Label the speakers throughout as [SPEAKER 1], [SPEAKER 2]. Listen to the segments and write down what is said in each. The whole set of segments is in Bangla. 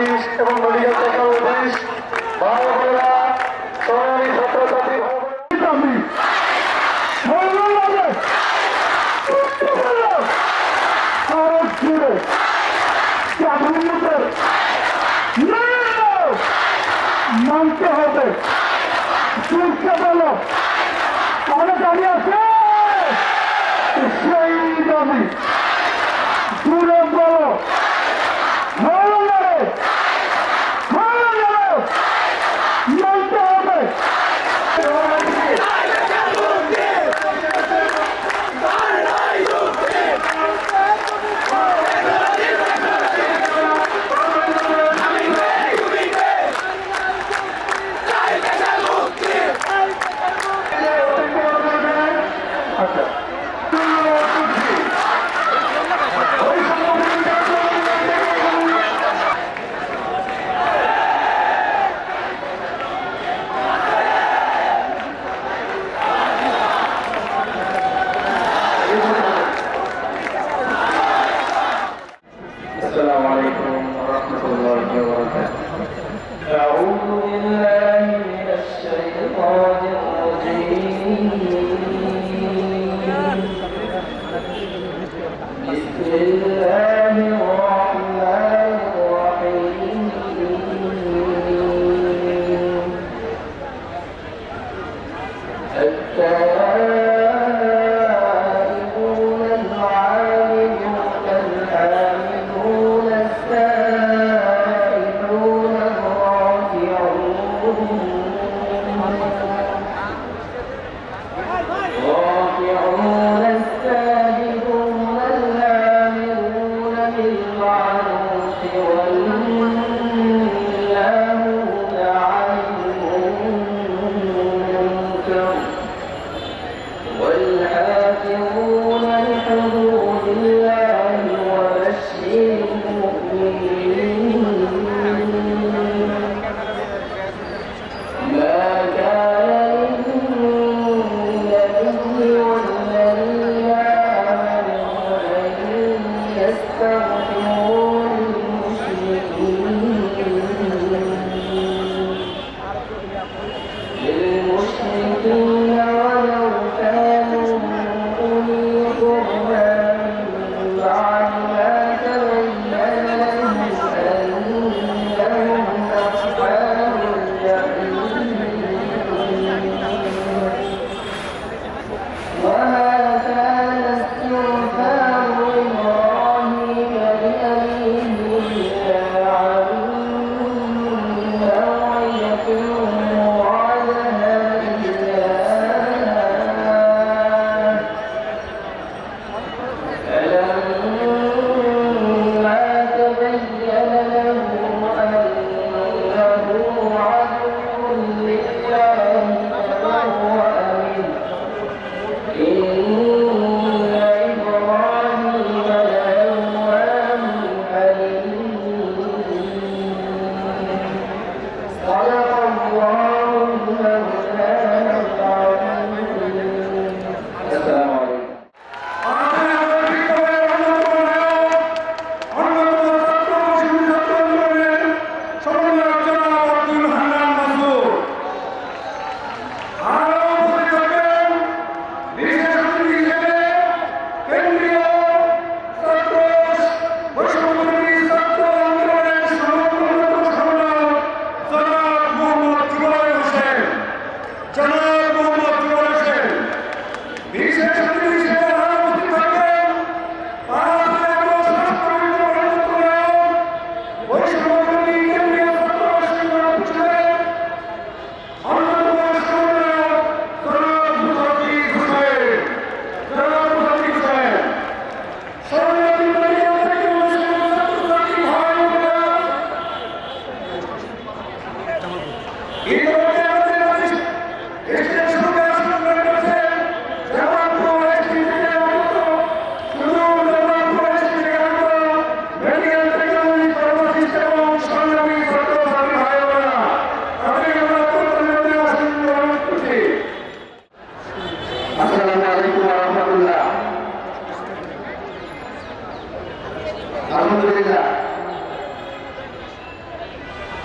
[SPEAKER 1] অফিস এবং মেডিকেল সেন্টার অফিস ভারতীয়রা সোনালী ছাত্রছাত্রী মানতে হবে চুলকে বলো আমাদের দাঁড়িয়ে আছে সেই দাবি দূরে বলো মানতে হবে السلام عليكم ورحمة الله وبركاته. أعوذ بالله من الشيطان الرجيم. بسم الله الرحمن الرحيم. التائبون العابدون الحامدون السائلون الراكعون الساجدون الآمرون بالمعروف والناهون عن المنكر والحافظون لحدود الله وبشر المؤمنين. ما كان للنبي والذين آمنوا أن يستغفروا للمشركين ولو كانوا أولي قربى من بعد ما تبين لهم أنهم أصحاب الجحيم. وما كان استغفار إبراهيم لأبيه إلا عن موعدة وعدها إياه فلما تبين له أنه عدو لله تبرأ منه. إن إبراهيم لأواه حليم. صدق الله مولانا العظيم. السلام عليكم.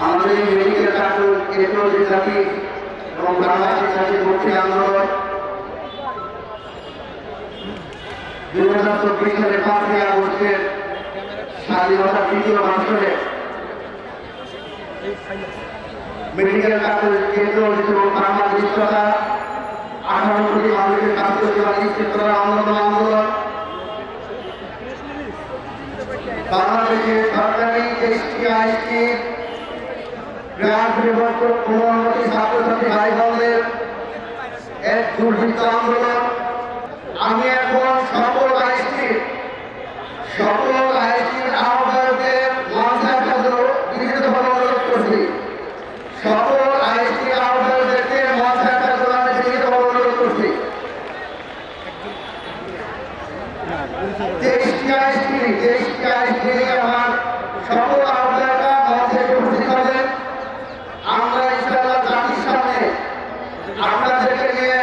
[SPEAKER 2] আমাদের এই মেডিকেল টেকনোলজি জাতি এবং বাংলাদেশ জাতির মুক্তি আন্দোলন 2024 সালের 5ই আগস্টের স্বাধীনতার দ্বিতীয় বছরে মেডিকেল টেকনোলজি এবং বাংলাদেশ তথা 18 কোটি মানুষের স্বাস্থ্য সেবা নিশ্চিত করার অন্যতম আন্দোলন। বাংলাদেশের সরকারি এসটিআইসি গ্রাম পরিবর্তন পুনর্নতি ছাত্রছাত্রী ভাই বোনদের এক দুর্বৃত্ত আন্দোলন। আমি এখন সকল আইসির আহ্বায়কদের মঞ্চে আসার জন্য বিনীতভাবে অনুরোধ করছি। সকল আইসির আহ্বায়কদেরকে মঞ্চে আসার জন্য আমি বিনীতভাবে অনুরোধ করছি। আমার সকল আহ্বায়করা মঞ্চে উপস্থিত হবেন। আমরা ইনশাআল্লাহ জাতির সামনে আপনাদেরকে নিয়ে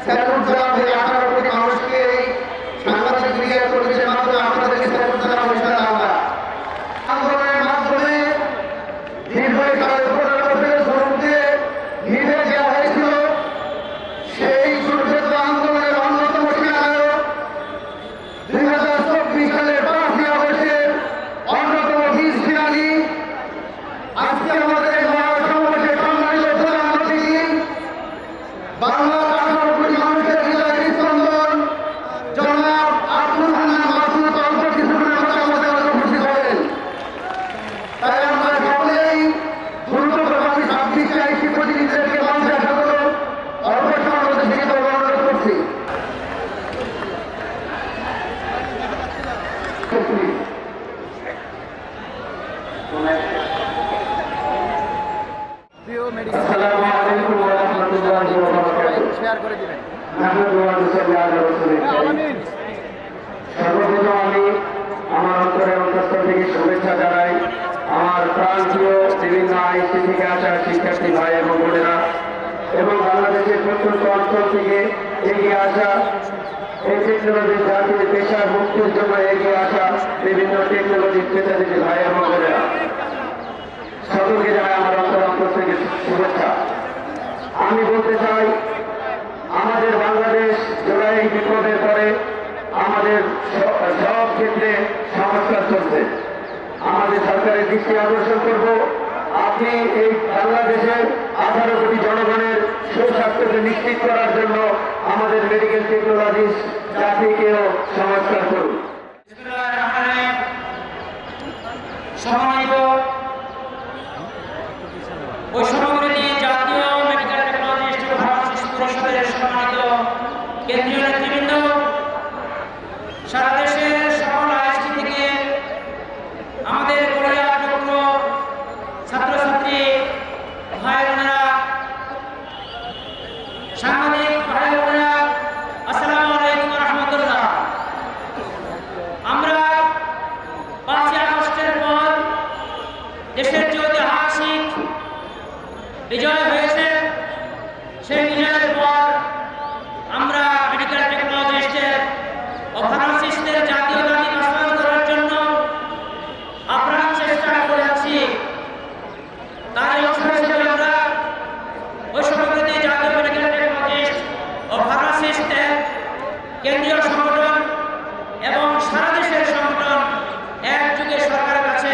[SPEAKER 2] স্যালুট জানাবো। 18 কোটি মানুষকে এই সাংবাদিক মিডিয়ার পরিচয়ের মাধ্যমে আপনাদেরকে স্যালুট জানাবো ইনশাআল্লাহ। আমরা আন্দোলনের মাধ্যমে দীর্ঘকালের 15 বছরের জুলুমকে নিভে দেওয়া হয়েছিল। সেই যুদ্ধের আন্দোলনের অন্যতম সেনানায়ক 2024 সালের 5ই আগস্টের অন্যতম বীর সেনানী আজকে আমাদের মহাসমাবেশে সম্মানিত প্রধান অতিথি বাংলার 18 কোটি মানুষের হৃদয়ের স্পন্দন জনাব আব্দুল হান্নান মাসুদ অল্প কিছুদিনের মধ্যে আমাদের মাঝে উপস্থিত হবেন। তাই আমরা সকলেই দ্রুতভাবে 26 আইসি প্রতিনিধিদেরকে মঞ্চে আসার জন্য অল্প সময়ের মধ্যে বিনীতভাবে অনুরোধ করছি।
[SPEAKER 1] আসসালামু আলাইকুম ওয়া রাহমাতুল্লাহি ওয়া বারাকাতুহু।
[SPEAKER 3] শেয়ার করে দিবেন।
[SPEAKER 1] সর্বপ্রথম আমি আমার অন্তরের অন্তঃস্থল থেকে শুভেচ্ছা জানাই আমার প্রান্তীয় বিভিন্ন আইসি থেকে আসা শিক্ষার্থী ভাই এবং বোনেরা এবং বাংলাদেশের প্রত্যন্ত অঞ্চল থেকে এগিয়ে আসা এই টেকনোলজির জাতির পেশার মুক্তির জন্য এগিয়ে আসা বিভিন্ন টেকনোলজির পেশাজীবী ভাই এবং বোনেরা সকলকে জানাই আমার অন্তর থেকে শুভেচ্ছা। আমি বলতে চাই আমাদের বাংলাদেশ জুলাই বিপ্লবের পরে আমাদের সব ক্ষেত্রে সংস্কার চলছে। আমাদের সরকারের দৃষ্টি আকর্ষণ করব, আপনি এই বাংলাদেশের 18 কোটি জনগণের সুস্বাস্থ্যকে নিশ্চিত করার জন্য আমাদের মেডিকেল টেকনোলজি জাতিকেও সংস্কার করুন।
[SPEAKER 3] সম্মানিত বৈষম্যবিরোধী জাতীয় মেডিকেল টেকনোলজিস্ট ফার্মাসিস্ট পরিষদের সম্মানিত কেন্দ্রীয় নেতৃবৃন্দ, সারা দেশের সকল আইসি থেকে আমাদের কলেজের ছাত্রছাত্রী ভাই বোনেরা, সাংবাদিক ভাই বোনেরা, আসসালামু আলাইকুম ওয়া রাহমাতুল্লাহ। আমরা 5ই আগস্টের পর দেশের যে ঐতিহাসিক বিজয় হয়েছে, সেই বিজয়ের পর আমরা মেডিকেল টেকনোলজিস্টের ও ফার্মাসিস্টদের জাতীয় দাবি বাস্তবায়ন করার জন্য আপ্রাণ চেষ্টা করে যাচ্ছি। তার অংশ হিসেবে আমরা বৈষম্যবিরোধী জাতীয় মেডিকেল টেকনোলজিস্ট ও ফার্মাসিস্টদের কেন্দ্রীয় সংগঠন এবং সারা দেশের সংগঠন একযোগে সরকারের কাছে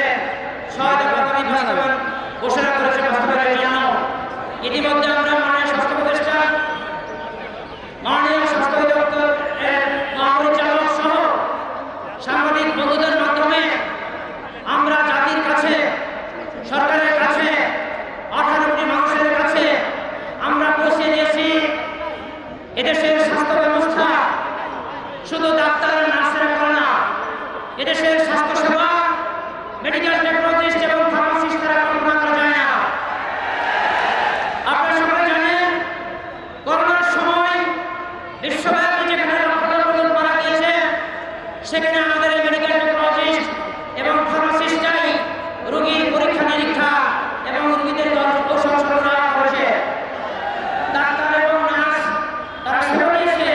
[SPEAKER 3] সহায়তা দাবি বাস্তবায়ন ঘোষণা করেছে বাস্তবায়নের জন্য। ইতিমধ্যে আমরা মাননীয় স্বাস্থ্য উপদেষ্টা, মাননীয় স্বাস্থ্য অধিদপ্তরের মহাপরিচালক সহ সাংবাদিক বন্ধুদের মাধ্যমে আমরা জাতির কাছে, সরকারের কাছে, 18 কোটি মানুষের কাছে আমরা পৌঁছে দিয়েছি এদেশের স্বাস্থ্য ব্যবস্থা শুধু ডাক্তার নার্সেরা করে না, এদেশের স্বাস্থ্য সেবা মেডিকেল টেকনোলজিস্ট এবং ফার্মাসিস্টরা কল্পনা করা যায় না। আপনারা সবাই জানেন, করোনার সময় বিশ্বব্যাপী যেখানে লকডাউন করা গিয়েছে, সেখানে আমাদের মেডিকেল টেকনোলজিস্ট এবং ফার্মাসিস্টরাই রোগীর পরীক্ষা নিরীক্ষা এবং রোগীদের ঔষধ সরবরাহ করেছে। ডাক্তার এবং নার্স তারা সেবা দিয়েছে,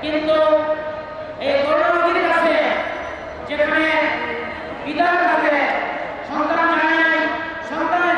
[SPEAKER 3] কিন্তু এই করোনা রোগীর কাছে যেখানে পিতার কাছে সন্তান যায় নাই, সন্তানের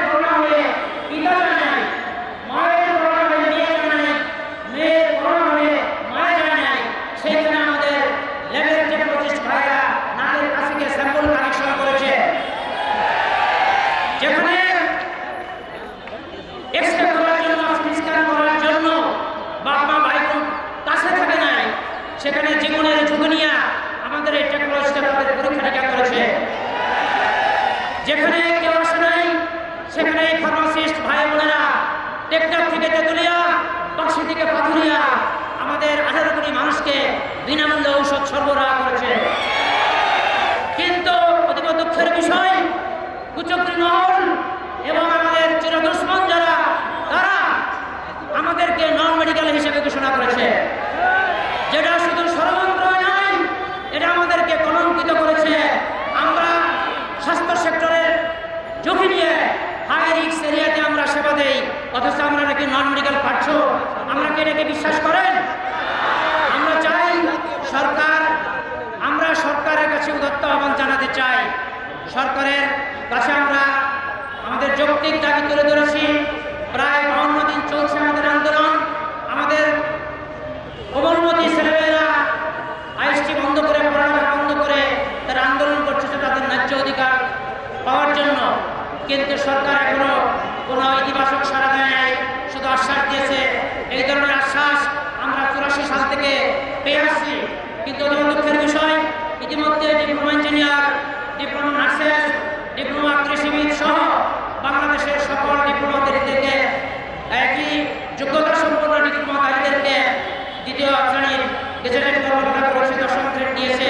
[SPEAKER 3] সেখানে এই ফার্মাসিস্ট ভাই বোনেরা টেকনাফ থেকে তেতুলিয়া, বাক্সি থেকে পাথুরিয়া আমাদের 18 কোটি মানুষকে বিনামূল্যে ঔষধ সরবরাহ করেছে। কিন্তু অতীব দুঃখের বিষয়, কুচক্রী মহল এবং আমাদের চিরদুশ্মন যারা, তারা আমাদেরকে নন মেডিকেল হিসেবে ঘোষণা করেছে, যেটা শুধু ষড়যন্ত্র নয়, এটা আমাদেরকে কলঙ্কিত করেছে। আমরা স্বাস্থ্য সেক্টরের ঝুঁকি নিয়ে হাই রিস্ক এরিয়াতে আমরা সেবা দেই, অথচ আমরা নাকি নন মেডিকেল পাচ্ছ। আমরা কি এটাকে বিশ্বাস করেন? আমরা চাই আমরা সরকারের কাছে উদাত্ত আহ্বান জানাতে চাই। সরকারের কাছে আমরা আমাদের যৌক্তিক দাবি তুলে ধরেছি। প্রায় 52 দিন চলছে আমাদের আন্দোলন। আমাদের কোমলমতি ছেলেমেয়েরা আইএসটি বন্ধ করে, পড়ালেখা বন্ধ করে তারা আন্দোলন করছে তাদের ন্যায্য অধিকার পাওয়ার জন্য। কিন্তু সরকার এখনো কোনো ইতিবাচক সাড়া দেয় নাই, শুধু আশ্বাস দিয়েছে। এই ধরনের আশ্বাস আমরা 84 সাল থেকে পেয়ে আসছি। কিন্তু দুঃখের বিষয়, ইতিমধ্যে diploma engineer, diploma nurses, diploma কৃষিবিদ সহ বাংলাদেশের সকল ডিপ্লোমাকারীদেরকে, একই যোগ্যতা সম্পন্ন ডিপ্লোমাকারীদেরকে দ্বিতীয় শ্রেণীর গেজেটেড কর্মকর্তা করেছে, 10ম গ্রেড দিয়েছে।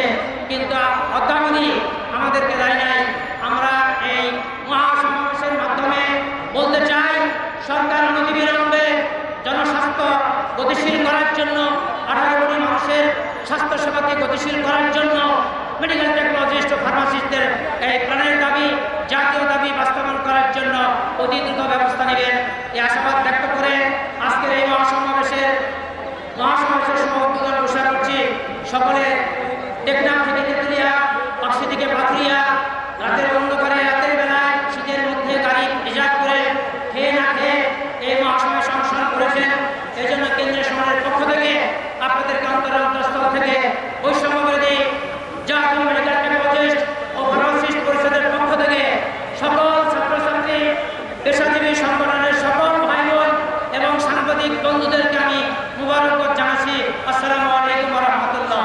[SPEAKER 3] কিন্তু অদ্যাবধি আমাদেরকে দেয় নাই। আমরা এই মহাসমাবেশের মাধ্যমে বলতে চাই, সরকার অনতিবিলম্বে জনস্বাস্থ্য গতিশীল করার জন্য, 18 কোটি মানুষের স্বাস্থ্য সেবাকে গতিশীল করার জন্য মেডিকেল টেকনোলজিস্ট ও ফার্মাসিস্টদের এই প্রাণের দাবি, জাতীয় দাবি বাস্তবায়ন করার জন্য অতি দ্রুত ব্যবস্থা নেবেন, এই আশাবাদ ব্যক্ত করে আজকের এই মহাসমাবেশের শুভ উদ্বোধন ঘোষণা করছি। সকলে টেকনাফ থেকে তেতুলিয়া, বাক্সি থেকে পাথুরিয়া, রাতের অন্ধকারে, রাতের বেলায়, শীতের মধ্যে গাড়ি রিজার্ভ করে খেয়ে না খেয়ে এই মহাসমাবেশে অংশগ্রহণ করেছেন। এই জন্য কেন্দ্রীয় সরকারের পক্ষ থেকে আপনাদেরকে অন্তরস্থল থেকে বৈষম্যবিরোধী জাতীয় মেডিকেল টেকনোলজিস্ট ও ফার্মাসিস্ট পরিষদের পক্ষ থেকে সকল ছাত্রছাত্রী, পেশাজীবী সংগঠনের সকল ভাই বোন এবং সাংবাদিক বন্ধুদেরকে আমি মুবারকবাদ জানাচ্ছি। আসসালামু আলাইকুম ওয়া রাহমাতুল্লাহ।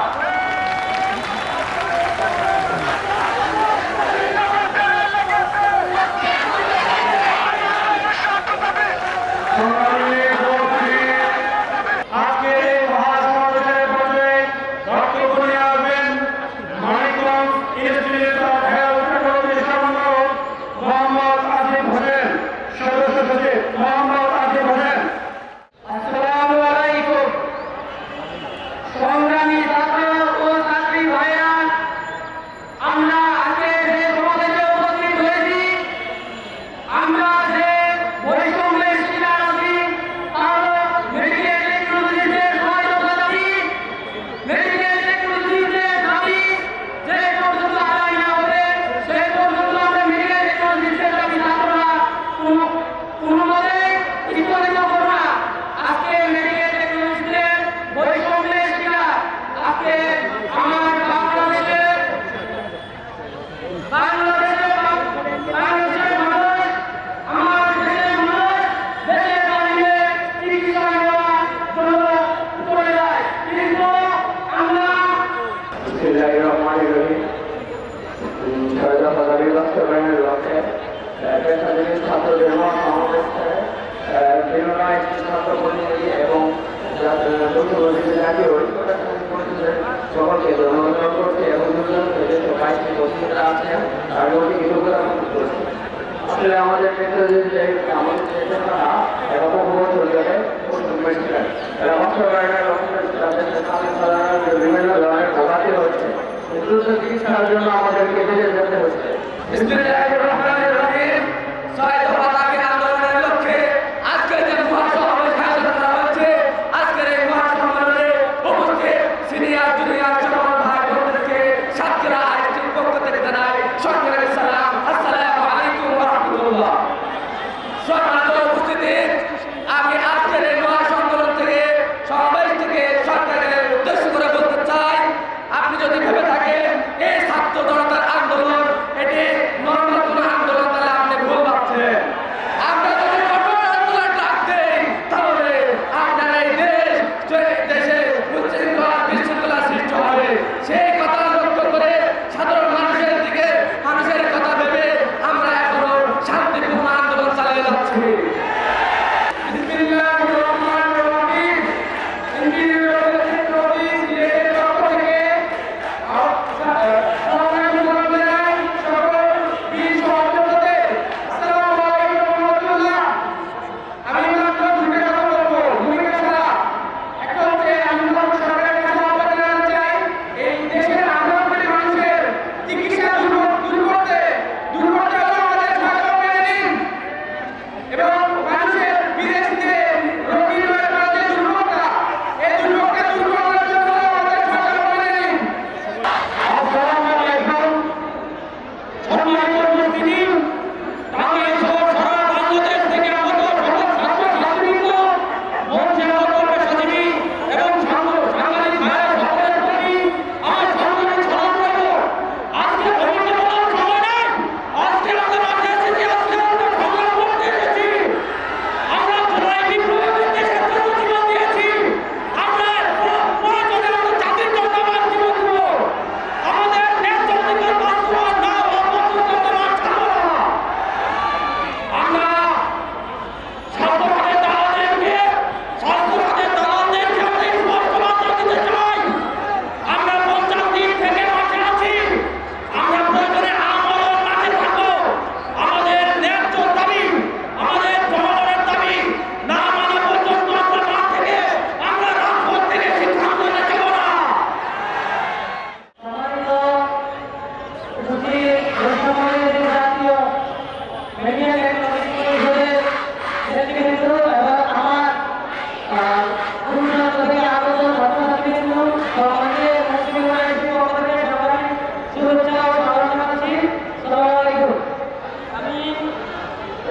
[SPEAKER 1] ছাত্রদের মহাসমাবেশ ছাত্র প্রতিনিধি এবং জাতীয় ঐক্যতা সকলকে ধন্যবাদ করছি এবং বাইশটি বস্তুরা আছেন তার মধ্যে কিছু করছি। আসলে আমাদের ক্ষেত্রে যে আমাদের বছর ধরে ছিলেন এরা বিভিন্ন ধরনের ভোগাতে হচ্ছে, চিকিৎসার জন্য আমাদের কেটে যেতে হচ্ছে।
[SPEAKER 2] আন্দোলনের লক্ষ্যে আজকের যে মহাসমাবেশ আয়োজন করা হয়েছে, আজকের এই মহাসমাবেশে উপস্থিত সিনিয়র জুনিয়র সকল ভাই বোনদেরকে সাতক্ষীরা আইএসটির পক্ষ থেকে জানাই সরকারের সালাম, আসসালামু আলাইকুম ওয়া রাহমাতুল্লাহ। সম্মানিত উপস্থিতি, আমি আজকের এই মহাসম্মেলন থেকে সমাবেশ থেকে সরকারের উদ্দেশ্য করে বলতে চাই, আপনি যদি ভেবে থাকেন এই ছাত্র জনতার আন্দোলন এটি নর্মাল কোনো আন্দোলন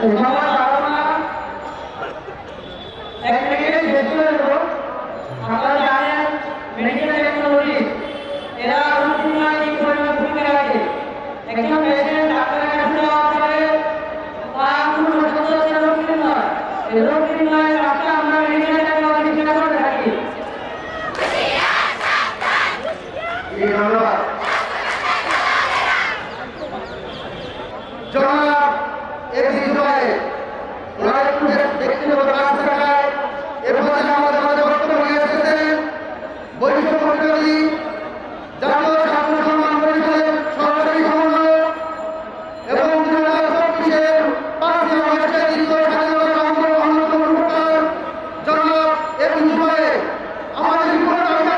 [SPEAKER 2] সবার ধারণা এক থেকে বেশি হলো। আপনারা জানেন মেডিকেল টেকনোলজি এরা অনুপ্রেরণা কি পরিমাণ ভূমিকা রাখে। একজন পেশেন্ট ডাক্তারের কাছে যাওয়ার পরে তার কোনো সদস্য রোগ নির্ণয় এই রোগ নির্ণয়ের কাজটা আমরা মেডিকেল টেকনোলজি দিয়ে করে থাকি। ধন্যবাদ। জনাব এই বিষয়ে ওনারা একটু ব্যক্তিগত কাজ থাকায় এরপরে আমাদের মাঝে বক্তব্য নিয়ে এসেছেন বৈষম্য বিরোধী জাতীয় ছাত্র সম্মান পরিষদের সহকারী সমন্বয়ক এবং 2024-এর 5ই আগস্টের দ্বিতীয় স্বাধীনতা আন্দোলন অন্যতম রূপকার জনাব এই বিষয়ে আমাদের রিপোর্ট আছে।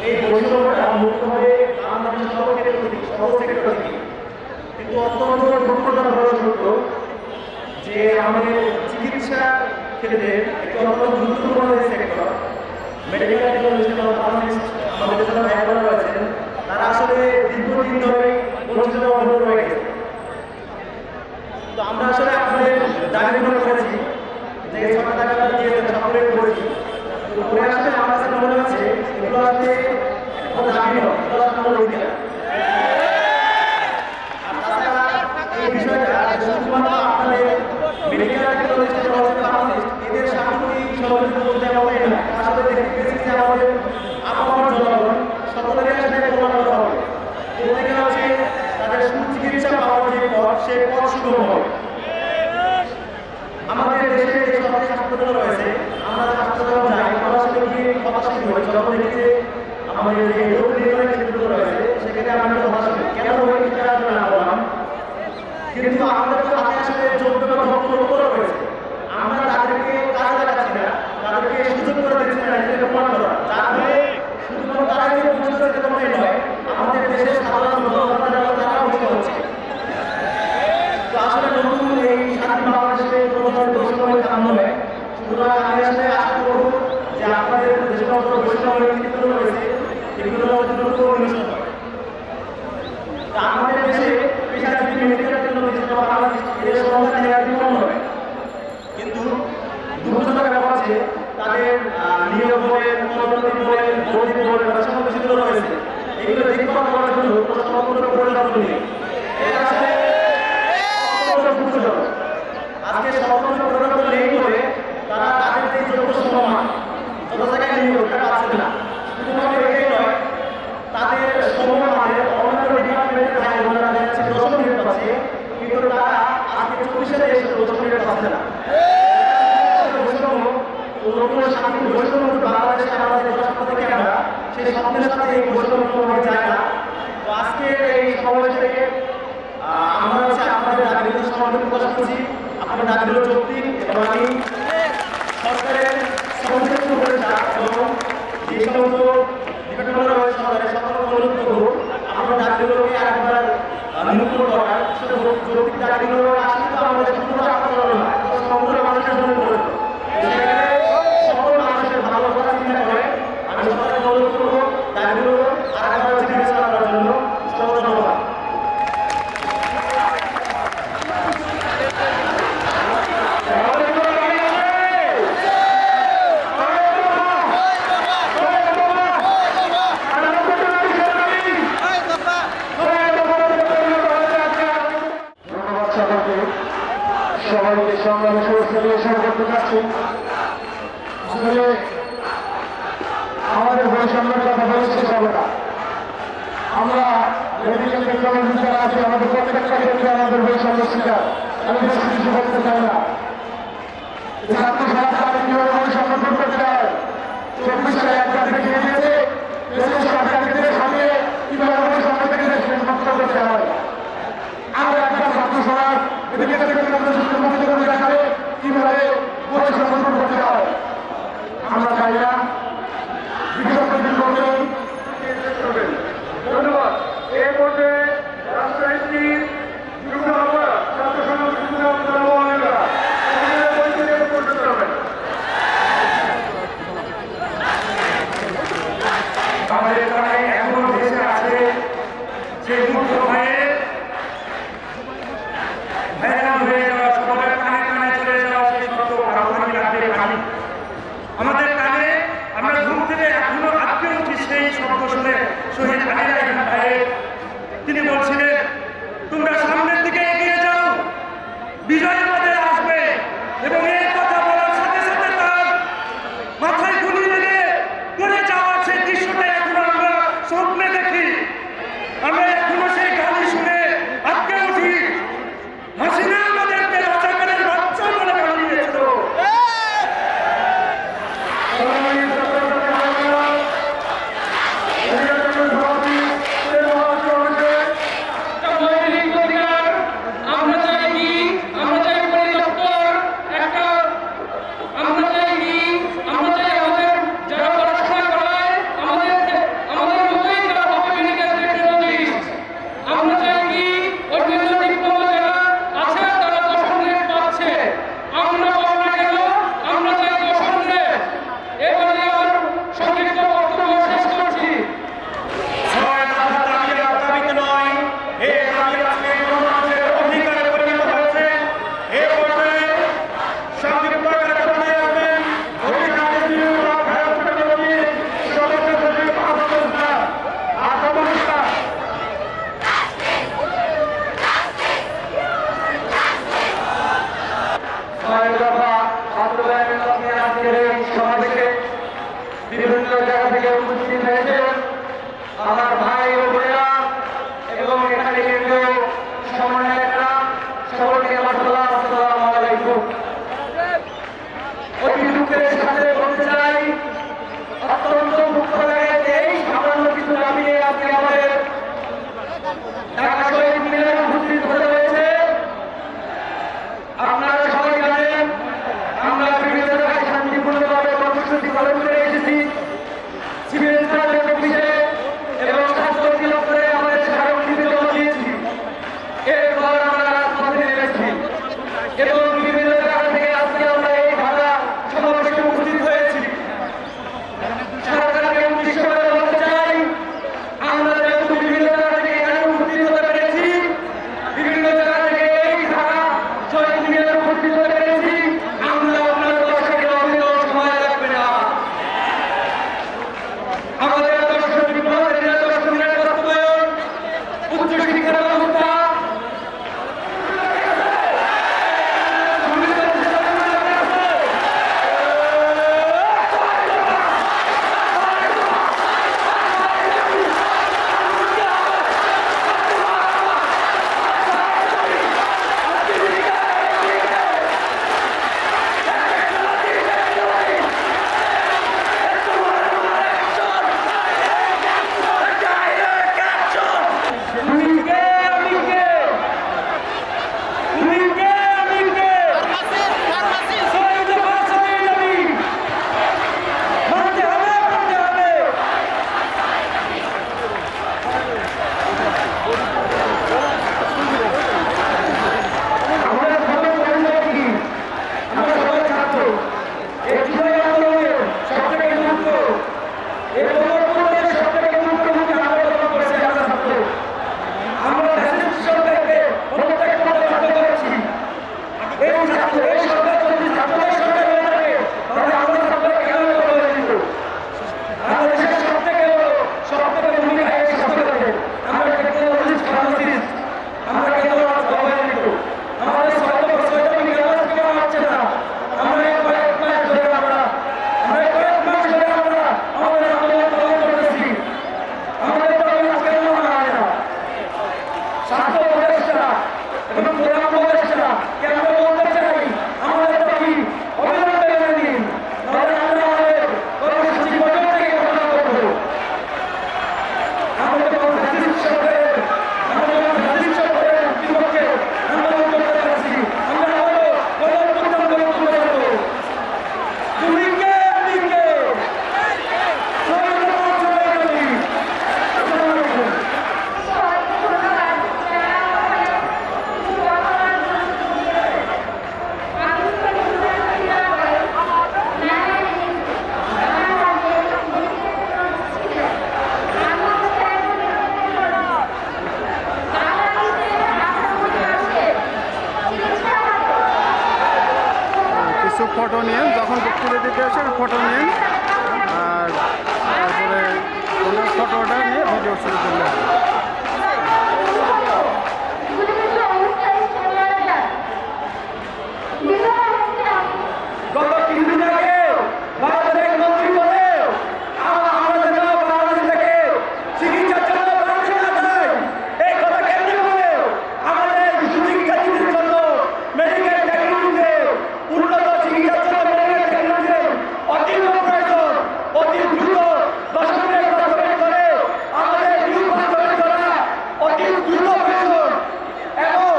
[SPEAKER 4] এই বৈষম্যটা মুক্তভাবে বাংলাদেশের সর্বক্ষেত্রে কিন্তু অত্যন্ত দুঃখজনক হওয়া সত্য যে আমাদের চিকিৎসা ক্ষেত্রে একটি অত্যন্ত গুরুত্বপূর্ণ সেক্টর মেডিকেল টেকনোলজি আমাদের যারা ব্যবহার রয়েছেন তারা আসলে দীর্ঘদিন ধরে বঞ্চিত অবহেলিত রয়ে গেছে। তো আমরা আসলে আপনাদের দাবিগুলো করেছি যে 6 টাকা দিয়েছেন সকলে করেছি। তো পরে আসলে আমার কাছে মনে হচ্ছে এগুলো আসলে কোনো দাবি নয়, এগুলো আসলে কোনো অধিকার। আর তাছাড়া এই বিষয়টা শুধুমাত্র আপনাদের মেডিকেল টেকনোলজি বাংলাদেশ এদের সাংগঠনিক সহযোগিতা বলতে হবে না। আসলে দেখতে পেয়েছি যে আমাদের আপামর জনগণ সকলের আসলে প্রমাণ করা হবে প্রত্যেকে হচ্ছে তাদের সুচিকিৎসা পাওয়ার যে পথ সেই পথ সুগম হবে। আমাদের দেশে যে সরকারি হাসপাতাল রয়েছে আমরা হাসপাতালে যাই আমরা আসলে গিয়ে হতাশায়িত হই যখন দেখি যে আমাদের যে রোগ নির্ণয় কেন্দ্রগুলো রয়েছে সেখানে আমরা একটু হতাশ হই। কেন হই সেটা আসলে না বললাম, কিন্তু আমাদের তো হাতে আসলে যোগ্যতা দক্ষ লোকরা রয়েছে, আমরা তাদেরকে কাজে লাগাচ্ছি না, তাদেরকে সুযোগ করে দিচ্ছি না নিজেকে প্রমাণ করা। যার ফলে শুধুমাত্র তারাই যে বঞ্চিত হচ্ছে তেমনই নয়, আমাদের দেশের সাধারণ জনগণ তারা বঞ্চিত হচ্ছে। তো আসলে নতুন এই স্বাধীন বাংলাদেশে কোনো ধরনের বৈষম্যের কাম্য নয়। সুতরাং আমি আসলে আশা করব যে আপনাদের যে সমস্ত বৈষম্যের নীতিগুলো রয়েছে এগুলো দ্রুত অনুসরণ হয়। তা আমাদের দেশে পেশাজীবী মেডিকেল টেকনোলজি বাংলাদেশ এর সংখ্যা নিরাপদ নয়, কিন্তু দুঃখজনক ব্যাপার আছে তাদের নিয়োগ বলেন, পদোন্নতি বলেন, ভর্তি বলেন, ব্যবসা বিষয়গুলো রয়েছে এগুলো দেখভাল করার জন্য কোনো সম্পূর্ণ পরিণত নেই। এটা আসলে আজকে সম্পূর্ণ পরিণত নেই বলে তারা তাদের যে যোগ্য সম্মান যত জায়গায় নিয়োগ পাচ্ছে না। শুধুমাত্র এটাই নয়, তাদের সম্মানের অন্যান্য ডিপার্টমেন্টের ভাই বোনেরা যাচ্ছে 10 মিনিট পাচ্ছে, কিন্তু তারা আজকে 24-এ এসে 10 মিনিট পাচ্ছে না। বৈষম্য নতুন শান্তি বৈষম্য বাংলাদেশে আমাদের স্বপ্ন থেকে আমরা সেই স্বপ্নের সাথে এই বৈষম্য কোনোভাবে যায় না। তো আজকে এই সমাবেশ থেকে আমরা হচ্ছে আপনাদের দাবিগুলো সমর্থন প্রকাশ করছি। আপনার দাবিগুলো যৌক্তিক এবং আমি সরকারের সমর্থন করেছি এবং যে সমস্ত ডিপার্টমেন্ট রয়েছে সরকারের সকলকে অনুরোধ করব আপনার দাবিগুলোকে আরেকবার নিরূপণ করার সেটা যৌক্তিক দাবিগুলো আসলে তো আমাদের শুধুমাত্র আপনার না সমগ্র মানুষের জন্য করে সকল মানুষের ভালো কথা চিন্তা করে আমি সরকারকে অনুরোধ করবো দাবিগুলো আরেকবার বিবেচনা করার জন্য। ধন্যবাদ।
[SPEAKER 1] সবাইকে সংগ্রামে শুভেচ্ছা দিয়ে শুরু করতে চাচ্ছি। আসলে আমাদের বৈষম্যের কথা বলে শেষ হবে না। আমরা মেডিকেল টেকনোলজি যারা আছে আমাদের প্রত্যেকটা ক্ষেত্রে আমাদের বৈষম্য শিকার। আমি বেশি কিছু বলতে চাই না। ছাত্র সমাজ তাদের কিভাবে বৈষম্য দূর করতে হয় 24 সালে একটা দেখিয়ে দিয়েছে দেশের সরকারকে সামনে কিভাবে বৈষম্য থেকে দেশকে মুক্ত করতে হয়। আমরা একটা ছাত্র সমাজ মেডিকেল টেকনোলজি মুক্ত করে দেখাবে কিভাবে বৈষম্য দূর করতে হয়। আমরা চাই না ধন্যবাদ। এই পর্যায়ে রাষ্ট্রনীতির ছাত্র সমাজ
[SPEAKER 4] জানি। আমাদের কানে আমরা ঘুম থেকে এখনো আজকে উঠি সেই শব্দ শুনে শহীদ আলী রায়হান ভাইয়ের। তিনি বলছিলেন, তোমরা সামনের দিকে এগিয়ে যাও, বিজয় আমাদের আসবে। এবং এই কথা বলার সাথে সাথে তার মাথায় গুলি লেগে পড়ে যাওয়ার সেই দৃশ্যটা এখনো আমরা স্বপ্নে দেখি। আমরা এখনো সেই গালি শুনে আজকে উঠি। হাসিনা আমাদেরকে রাজাকারের বাচ্চা বলে বানিয়েছিল।
[SPEAKER 1] সম্মানিত সভাপতি
[SPEAKER 5] তুলে দিতে আসে ফটো নিন, আর তারপরে ওনার ফটোটা নিয়ে ভিডিও শুরু করলে হবে।
[SPEAKER 2] গত কিছুদিন আগে ভারতের এক মন্ত্রী বলে আমাদের বাংলাদেশ থেকে চিকিৎসার জন্য বাংলাদেশে না যায়। এই কথা কেন্দ্র করে আমাদের চিকিৎসার্থীদের জন্য মেডিকেল টেকনোলজিতে উন্নত চিকিৎসার জন্য মেডিকেল টেকনোলজি অতীব প্রয়োজন, অতি দ্রুত দশমিক করে আমাদের নিয়োগ করা অতি দ্রুত প্রয়োজন। এবং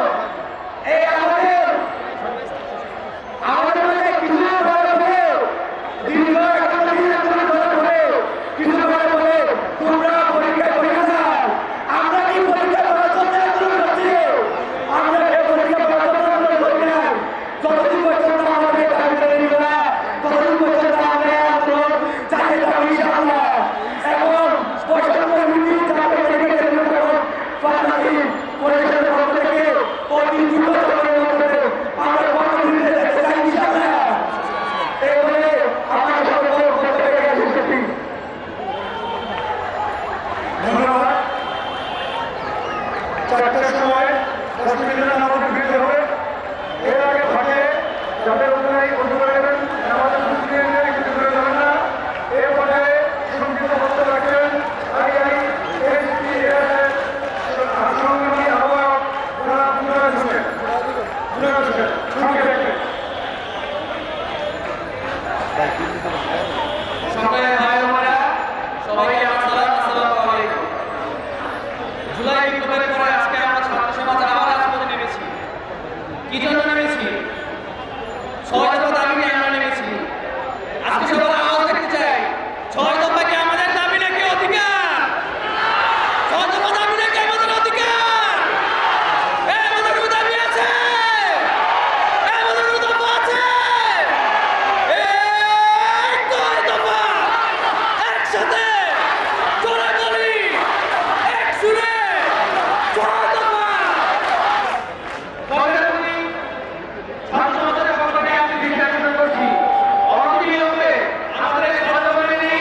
[SPEAKER 2] এই আমাদের মধ্যে কিছু দীর্ঘ একটা দিনের করে কিছু বলে তোমরা পরীক্ষা পরীক্ষা দাও। আমরা কি পরীক্ষা করার জন্য আন্দোলন করছি? আমরা কেউ পরীক্ষা করার জন্য আন্দোলন করি না। যতদিন পর্যন্ত আমাদের দাবি মেনে নিবে না, ততদিন পর্যন্ত আমরা আন্দোলন চালিয়ে যাবো ইনশাআল্লাহ। এখন বৈষম্যবিরোধী জাতীয় মেডিকেল ফার্মাসি পরিষদের পক্ষ থেকে অতি দ্রুত চলনের মধ্যে আমরা কর্মসূচি যেতে চাই ইনশাআল্লাহ। এই বলে আমার সকল বক্তব্য থেকে শেষ করছি। ধন্যবাদ। 4টার সময় 10 মিনিটের আমাদের ভিড়তে হবে। এর আগে ফাঁকে যাদের অনুযায়ী অজু করে নেবেন, আমাদের মুসলিম কিছু করে যাবেন না। এর পর্যায়ে সংক্ষিপ্ত বক্তব্য রাখবেন সংগ্রামী আহ্বায়ক জনাব মুরাদ হোসেন। সংক্ষেপে রাখবেন।
[SPEAKER 3] সকলে ভাই বোনেরা, সবাইকে আমার সালাম, আসসালামু আলাইকুম। জুলাই বিপ্লবের পরে আজকে আমরা ছাত্র সমাজ আবার রাজপথে নেমেছি। কি জন্য নেমেছি? 6 দফা দাবি নিয়ে আমরা নেমেছি। আজকে সবার আওয়াজ দেখতে চাই, 6 দফা কি আমাদের দাবি নাকি অধিকার? 6 দফা দাবি নাকি আমাদের অধিকার? আমাদের কোনো দাবি আছে? আমাদের কোনো দফা আছে? একসাথে জোরে বলি, এক সুরে 6 দফা। তবে আমি ছাত্র সমাজের পক্ষ থেকে আমি বিশ্বাস করছি অনতিবিলম্বে আমাদের এই 6 দফা মেনে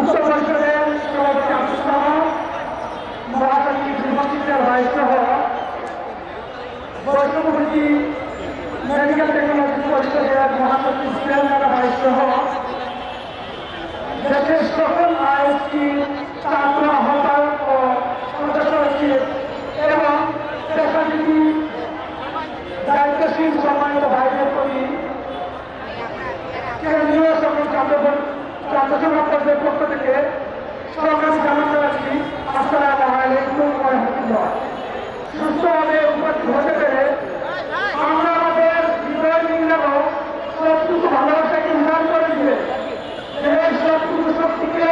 [SPEAKER 2] উক্ত পরিষদের সভাপতি আব্দুল সালাম, মহাসচিব বিভাগীয় ভাই সহ বৈষ্ণবী মেডিকেল টেকনোলজি পরিষদের মহাসচিব শ্রীরাঙ্গা ভাই সহ দেশের সকল আইএসটি ছাত্র আহ্বায়ক ও সদস্য সচিব এবং পেশাজীবী দায়িত্বশীল সম্মানিত ভাইদের প্রতি কেন্দ্রীয় সকল ছাত্র সংগঠনের পক্ষ থেকে সংগ্রাম জানাতে পারছি। আসসালামু আলাইকুম ওয়া রাহমাতুল্লাহ। সুস্থভাবে উপস্থিত হতে পেরে আমরা আমাদের হৃদয় মিলানো সবটুকু ভালোবাসাকে উন্নয়ন করে দিয়ে এই সবটুকু শক্তিকে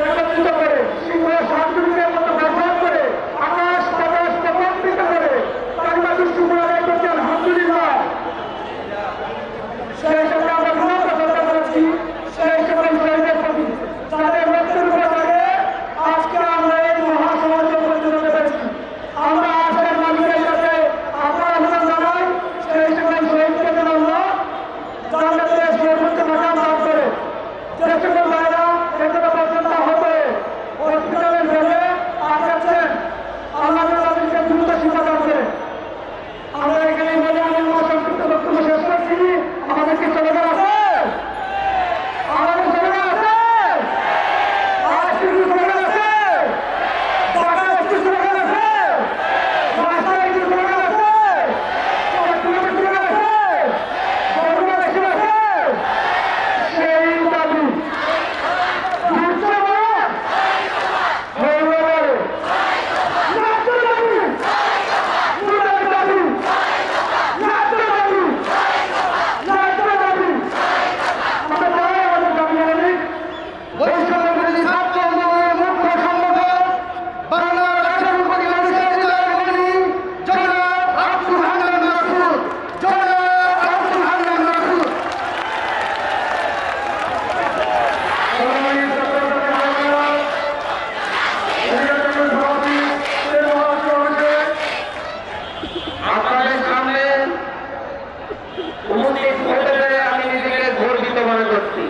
[SPEAKER 2] একত্রিত করে সিংহ শান্তির মতো ব্যবহার করে আকাশ বাতাস প্রকম্পিত করে বাংলাদেশ সুমরায় করতে আলহামদুলিল্লাহ। সেই সঙ্গে আমরা গুণাত্মা করতে পেরেছি সেই সকল শহীদের প্রতি যাদের মৃত্যুর উপরে আজকে আমরা এই মহাসমাজ পরিচালনা করেছি। আমরা আজকের মানুষের সাথে আপনার অভিনন্দন জানাই সেই সকল শহীদকে যেন আল্লাহ জান্নাতের সর্বোচ্চ মাকাম দান করে। যে সকল ভাইরা এখনো পর্যন্ত আহত হসপিটালের বেডে আছেন আল্লাহ তাদেরকে দ্রুত শিক্ষা দান করে। আমরা এখানে বলে আমি আমার সংক্ষিপ্ত বক্তব্য শেষ করছি। আমাদেরকে স্লোগান আছে, আমাদের স্লোগান আছে, আজকের স্লোগান আছে, ঢাকা একটি স্লোগান আছে, রাস্তায় একটি স্লোগান আছে, চট্টগ্রামে স্লোগান আছে, বগুড়া দেশে আছে। সেই দাবি বুঝতে পারো হয়ে বলে নাচতে দাবি দুটার দাবি নাচতে দাবি নাচতে দাবি আমরা চাই আমাদের দাবি মানিক। বৈষম্য বিরোধী ছাত্র আন্দোলনের মুখ্য সংগঠক বাংলার 18 কোটি মানুষের হৃদয়ের মণি জনাব আব্দুল হান্নান মাসুদ, জনাব আব্দুল হান্নান মাসুদ।
[SPEAKER 1] আপনাদের সামনে উপস্থিত হতে পেরে আমি নিজেকে গর্বিত মনে করছি।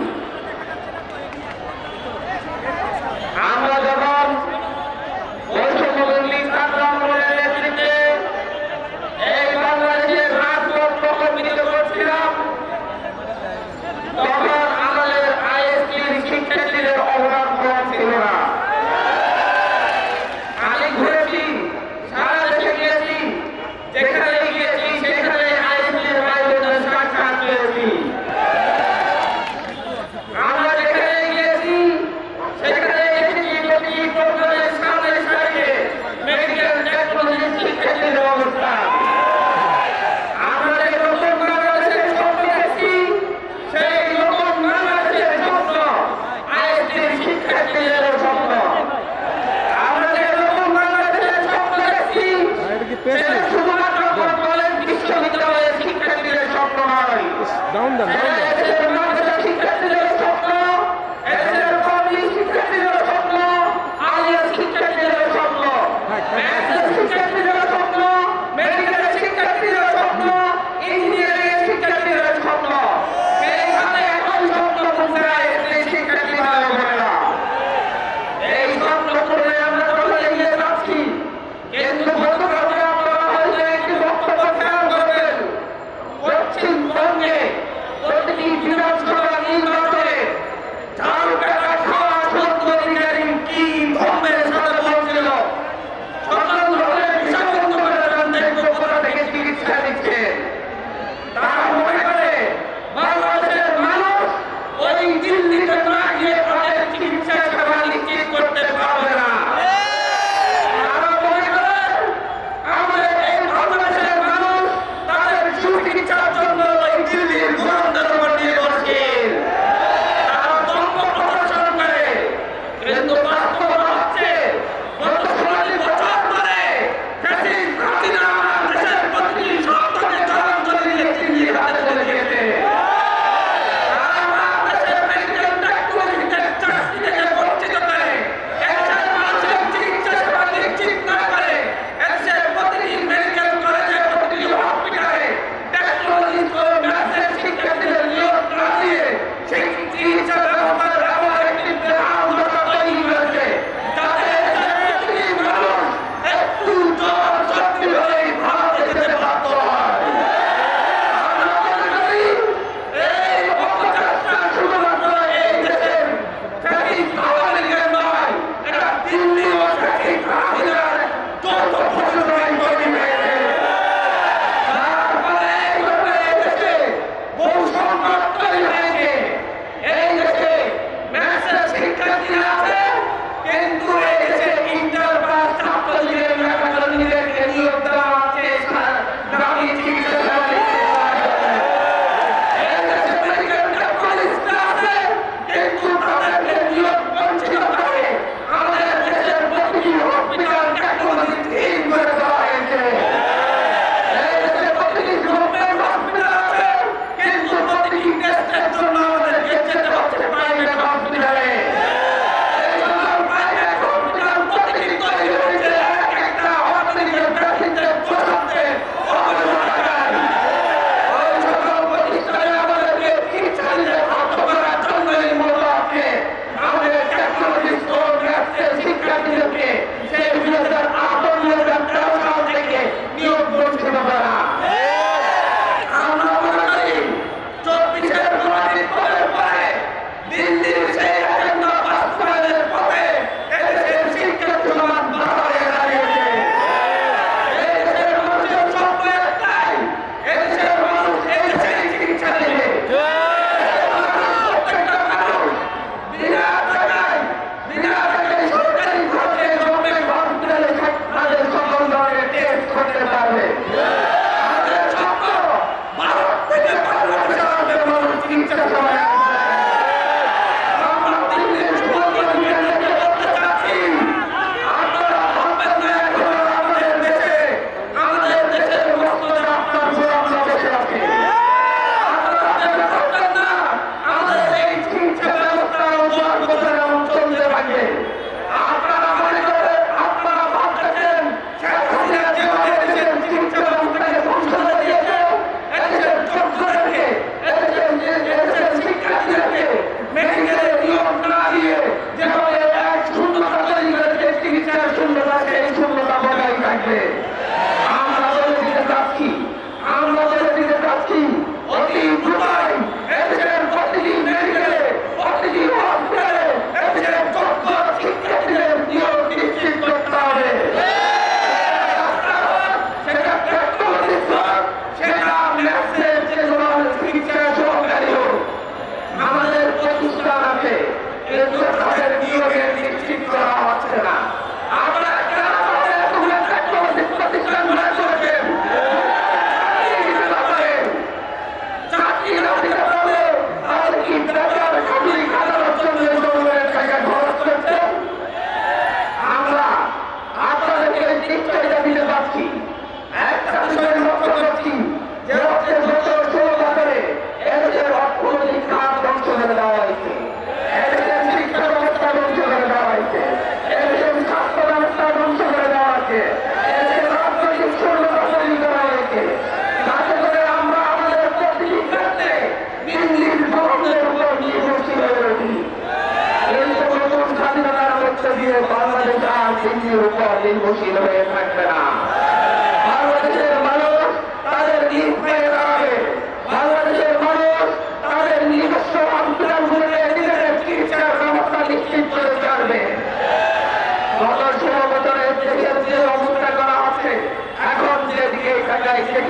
[SPEAKER 1] আমরা যখন বৈষম্যবিরোধী ছাত্র আন্দোলনের নেতৃত্বে এই বাংলাদেশের রাজপথ প্রকম্পিত করছিলাম তখন আমাদের আইএসটির শিক্ষার্থীদের অবদান কম ছিল না। আমি ঘুরেছি, সারা দেশে গিয়েছি, যেখানে গিয়েছি সেখানে আইএসটির ভাইদের সাক্ষাৎ পেয়েছি। আমরা যেখানে গিয়েছি সেখানে দেখেছি প্রতি প্রোগ্রামের সামনে সারিয়ে মেডিকেল টেকনোলজি শিক্ষার্থীদের অবস্থান। আমরা যে নতুন বাংলাদেশের স্বপ্ন দেখছি সেই নতুন বাংলাদেশের স্বপ্ন আইএসটির শিক্ষার্থীদের স্বপ্ন। আমরা যে নতুন বাংলাদেশের স্বপ্ন দেখছি সেটা শুধুমাত্র কলেজ বিশ্ববিদ্যালয়ের শিক্ষার্থীদের স্বপ্ন নয়, এদেশের মানুষের শিক্ষার্থীদের স্বপ্ন, এদেশের কলেজ শিক্ষার্থীদের স্বপ্ন, আইএস শিক্ষার্থীদের স্বপ্ন, ম্যাথসের শিক্ষার্থীদের স্বপ্ন, মেডিকেলের শিক্ষার্থীদের স্বপ্ন, ইঞ্জিনিয়ারিং শিক্ষার্থীদের স্বপ্ন। সেইখানে এখন স্বপ্ন পূরণে আইএসটির শিক্ষার্থী ভাই বোনেরা। এই স্বপ্ন পূরণে আমরা চলে এগিয়ে যাচ্ছি, কিন্তু গতকালকে আপনারা হয়তো একটি বক্তব্য খেয়াল করবেন। পশ্চিমবঙ্গে প্রতিটি বিধানসভা নির্বাচনে ঝাড়ু টাকা খাওয়া সত্য অধিকারী কি ধর্মের সাথে বলছিল স্বতন্ত্র বিষয়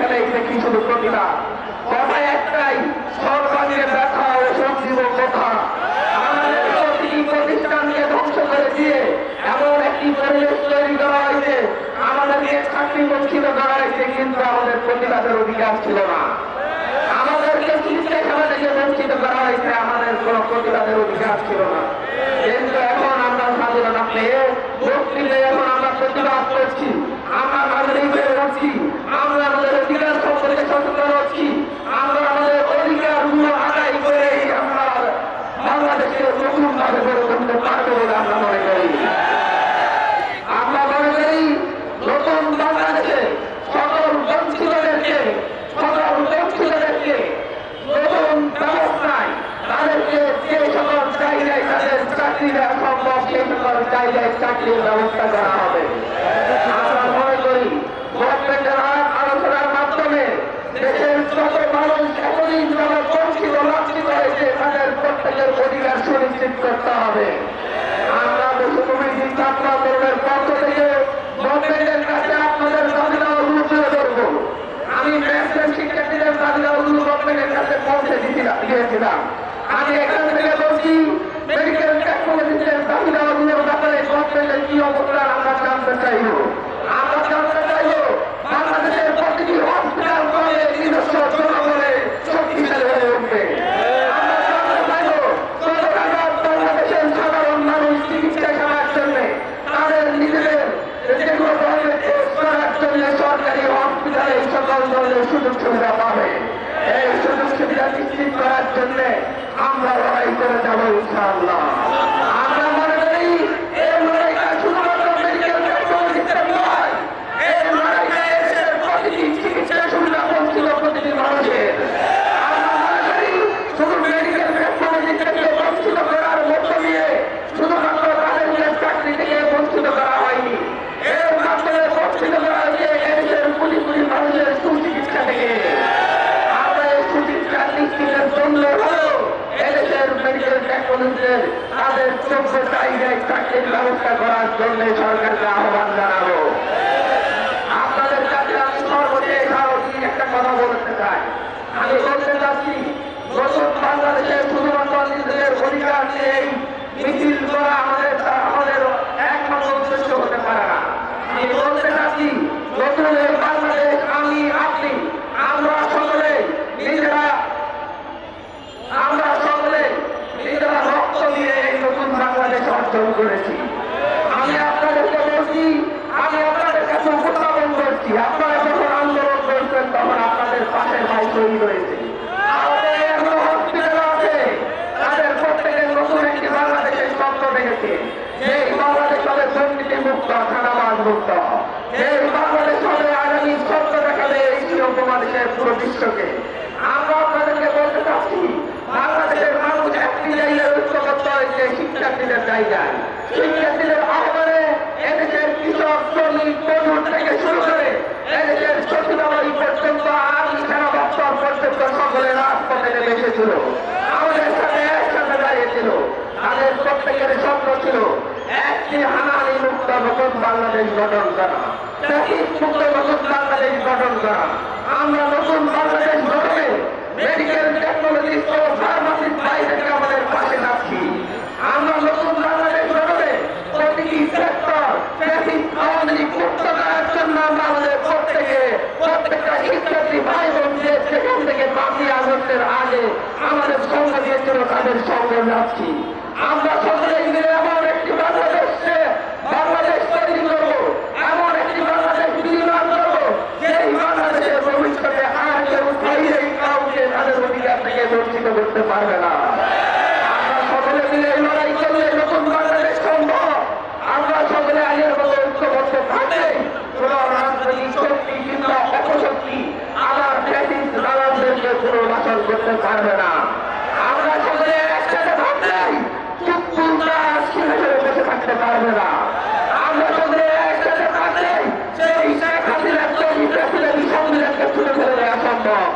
[SPEAKER 1] সেখানে দেখি শুধু প্রতিবাদ। কথা একটাই, সর্বাঙ্গে ব্যথা ও সঞ্জীব কথা। আমাদের প্রতিটি প্রতিষ্ঠানকে ধ্বংস করে দিয়ে এমন একটি পরিবেশ তৈরি করা হয়েছে, আমাদেরকে চাকরি বঞ্চিত করা হয়েছে, কিন্তু আমাদের প্রতিবাদের অধিকার ছিল না। আমাদেরকে চিকিৎসাখানা থেকে বঞ্চিত করা হয়েছে, আমাদের কোন প্রতিবাদের অধিকার ছিল না। কিন্তু এখন আমরা স্বাধীনতা পেয়ে মুক্তিতে এখন আমরা প্রতিবাদ করছি, আমরা নাগরিক হয়ে উঠছি, আমরা আমাদের অধিকার সম্পর্কে সচেতন হচ্ছি, আমরা আমাদের অধিকারগুলো আদায় করে আমরা বাংলাদেশকে নতুনভাবে গড়ে তুলতে পারবো বলে আমরা মনে করি। আমরা মনে করি নতুন বাংলাদেশে সকল বঞ্চিতদেরকে নতুন ব্যবস্থায় তাদেরকে যে সকল জায়গায় তাদের চাকরি দেওয়া সম্ভব সেই সকল জায়গায় চাকরির ব্যবস্থা করা হবে। আমরা মনে করি গভর্নমেন্টের আলোচনার মাধ্যমে দেশের যত মানুষ এতদিন যারা বঞ্চিত লাঞ্ছিত হয়েছে তাদের প্রত্যেকের অধিকার সুনিশ্চিত করতে হবে। আমরা মুসলমান ছাত্র আন্দোলনের পক্ষ থেকে গভর্নমেন্টের কাছে আপনাদের দাবিদাওয়াগুলো তুলে ধরবো। আমি ন্যাশনাল শিক্ষার্থীদের দাবিদাওয়াগুলো গভর্নমেন্টের কাছে পৌঁছে দিয়েছিলাম। আমি এখান থেকে বলছি মেডিকেল টেকনোলজিদের দাবিদাওয়াগুলোর ব্যাপারে গভর্নমেন্টের কি অবস্থান আমরা জানতে চাইব। আমরা জানতে চাইব বাংলাদেশের প্রতিটি হসপিটাল করে নিজস্ব জনগণে শক্তিশালী হয়ে উঠবে। আমরা জানতে চাইব বাংলাদেশের সাধারণ মানুষ চিকিৎসা সেবার জন্য তাদের নিজেদের যেগুলো ধরনের টেস্ট করার জন্য সরকারি হসপিটালে সকল ধরনের সুযোগ সুবিধা পাবে। এই সুযোগ সুবিধা নিশ্চিত করার জন্য আমরা লড়াই করে যাবো ইনশাআল্লাহ। আমরা মনে করি এই লড়াইটা শুধুমাত্র মেডিকেল টেকনোলজিতে নয়, এই লড়াইটা দেশের প্রতিটি চিকিৎসা সুবিধা বঞ্চিত প্রতিটি মানুষের। আমরা মনে করি শুধু মেডিকেল টেকনোলজি থেকে বঞ্চিত করার মধ্য দিয়ে শুধুমাত্র তাদেরকে চাকরি থেকে বঞ্চিত করা হয়নি, এর মাধ্যমে বঞ্চিত করা হয়েছে দেশের কোটি কোটি মানুষের সুচিকিৎসা থেকে। আমরা এই সুচিকিৎসা নিশ্চিতের জন্য হলেও এদেশের মেডিকেল টেকনোলজিদের তাদের যোগ্য জায়গায় চাকরির ব্যবস্থা করার জন্য সরকারকে আহ্বান জানাবো। আপনাদের কাছে আমি সর্বশেষ আরো একটা কথা বলতে চাই। আমি বলতে চাচ্ছি নতুন বাংলাদেশে শুধুমাত্র নিজেদের অধিকার নিয়ে এই মিছিল করা আমাদের একমাত্র উদ্দেশ্য হতে পারে না। আমি বলতে চাচ্ছি নতুন এই বাংলাদেশ আমি আপনি আমরা সকলে নিজেরা রক্ত দিয়ে এই নতুন বাংলাদেশ অর্জন করেছি। আমি আপনাদেরকে বলছি, আমি আপনাদের কাছে উপস্থাপন করছি, আপনারা যখন আন্দোলন করছেন তখন আপনাদের পাশের ভাই তৈরি হয়েছে, আমাদের এখনো হসপিটাল আছে, তাদের প্রত্যেকের নতুন একটি বাংলাদেশের স্বপ্ন দেখেছে। এই বাংলাদেশ হবে দুর্নীতি মুক্ত, খানাবাজ মুক্ত, এই বাংলাদেশ হবে আগামী স্বপ্ন দেখাবে এই উপমহাদেশের পুরো বিশ্বকে। আমরা আপনাদেরকে বলতে চাচ্ছি বাংলাদেশের মানুষ একটি জায়গায় ঐক্যবদ্ধ হয়েছে, শিক্ষার্থীদের জায়গায়। শিক্ষার্থীদের আহ্বানে এদেশের কৃষক, শ্রমিক, মজুর থেকে শুরু করে এদেশের সচিবালয় পর্যন্ত আর্মি সেনা দপ্তর পর্যন্ত সকলে রাজপথে নেমে এসেছিল, আমাদের সাথে একসাথে দাঁড়িয়েছিল। তাদের প্রত্যেকের স্বপ্ন ছিল একটি হানাহানি মুক্ত নতুন বাংলাদেশ গঠন করা, মুক্ত নতুন বাংলাদেশ গঠন করা। আমরা নতুন বাংলাদেশ গঠনে মেডিকেল টেকনোলজি ও ফার্মাসির বাইরে আমাদের পাশে যাচ্ছি। আমরা নতুন বাংলাদেশ গঠনে প্রতিটি সেক্টর আওয়ামী লীগ মুক্ত করার জন্য আমরা আমাদের প্রত্যেকটা শিক্ষার্থী ভাই বোনদের সেখান থেকে 5ই আগস্টের আগে আমাদের সঙ্গ দিয়েছিল তাদের সঙ্গে যাচ্ছি। আমরা সকলে মিলে এমন একটি বাংলাদেশ তৈরি করবো, এমন একটি বাংলাদেশ নির্মাণ করবো যেই বাংলাদেশের ভবিষ্যতে আর কেউ কাউকে তাদের অধিকার থেকে বঞ্চিত করতে পারবে না। আমরা সকলে মিলে লড়াই করলে নতুন বাংলাদেশ সম্ভব। আমরা সকলে আগের মতো ঐক্যবদ্ধ থাকলেই কোন রাজনৈতিক শক্তি কিংবা অপশক্তি আবার দালালদেরকে পুনর্বাসন করতে পারবে না। আমরা সকলে একসাথে থাকলেই চুক্তুরা বসে থাকতে পারবে না। আমরা সকলে একসাথে থাকলেই সেই শেখ হাসিনার তৈরি প্রেসিডেন্ট সংবিধানকে তুলে ফেলে দেওয়া সম্ভব।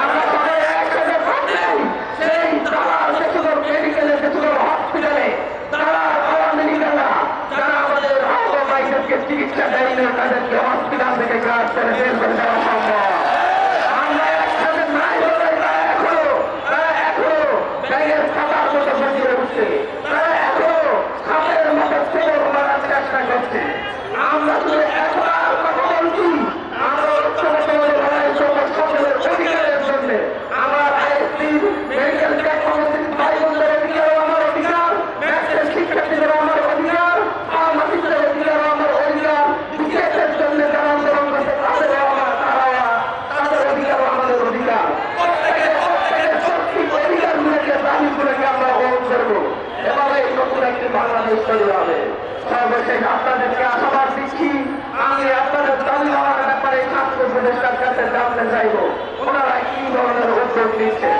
[SPEAKER 1] আমরা সকলে একসাথে থাকলেই সেই দালাল যেসব মেডিকেলে যেসব হসপিটালে দালাল আওয়ামী লীগেরা যারা আমাদের আহত ভাইদেরকে চিকিৎসা দেয় না তাদেরকে হসপিটাল থেকে কাজ করে বের করে দেওয়া সম্ভব। ব্যাঙের ছাতার মতো বেরিয়ে উঠছে, তারা এখনো সাপের মতো চোর মারার চেষ্টা করছে। আমরা শুধু একবার কথা বলছি, আমরা ঐক্যবদ্ধ হয়ে লড়াই করবো সকলের অধিকারের জন্য। আমার আইএসপি মেডিকেল টেকনোলজি ভাই বোনদের অধিকার আমার অধিকার, ম্যাথের শিক্ষার্থীদের আমার অধিকার, ফার্মাসিস্টের অধিকার আমার অধিকার, বিশেষের জন্য যারা আন্দোলন করছে তাদের অধিকার আমাদের অধিকার। প্রত্যেকের শক্তি অধিকারগুলোকে দাবিগুলোকে আমরা গ্রহণ করবো। এভাবে এই নতুন একটি বাংলাদেশ তৈরি হবে। সর্বশেষ আপনাদেরকে আশাবাদ দিচ্ছি, আমি আপনাদের দাবি হওয়ার ব্যাপারে ছাত্র উপদেষ্টার কাছে জানতে চাইব ওনারা কি ধরনের উদ্যোগ নিচ্ছেন।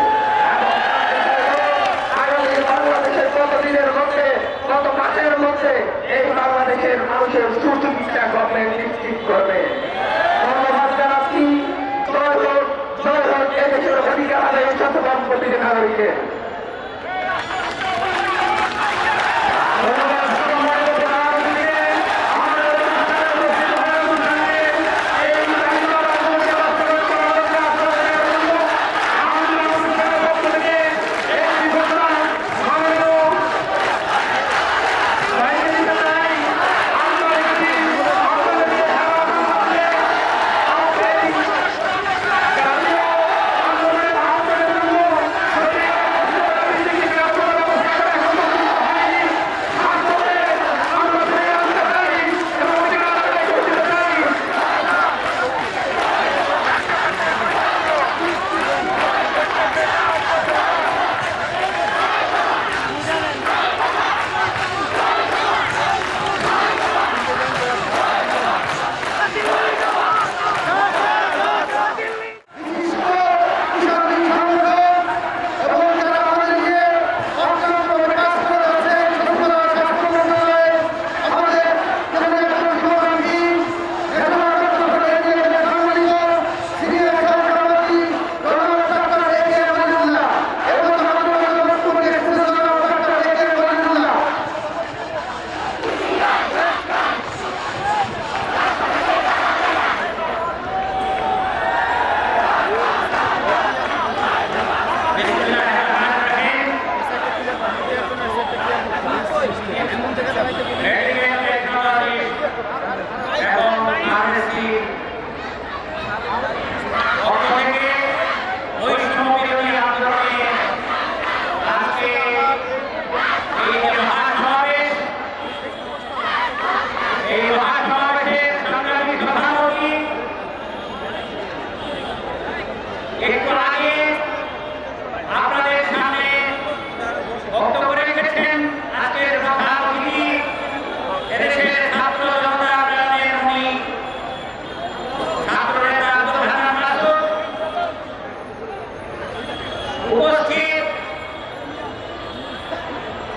[SPEAKER 1] আগামী বাংলাদেশের কতদিনের মধ্যে, কত মাসের মধ্যে এই বাংলাদেশের মানুষের সুচিকিৎসা গভর্নমেন্ট নিশ্চিত করবে। ধন্যবাদ জানাচ্ছি। জয় হোক, জয় হোক এদেশের অধিকার আদায় সচেতন প্রতিটি নাগরিকের।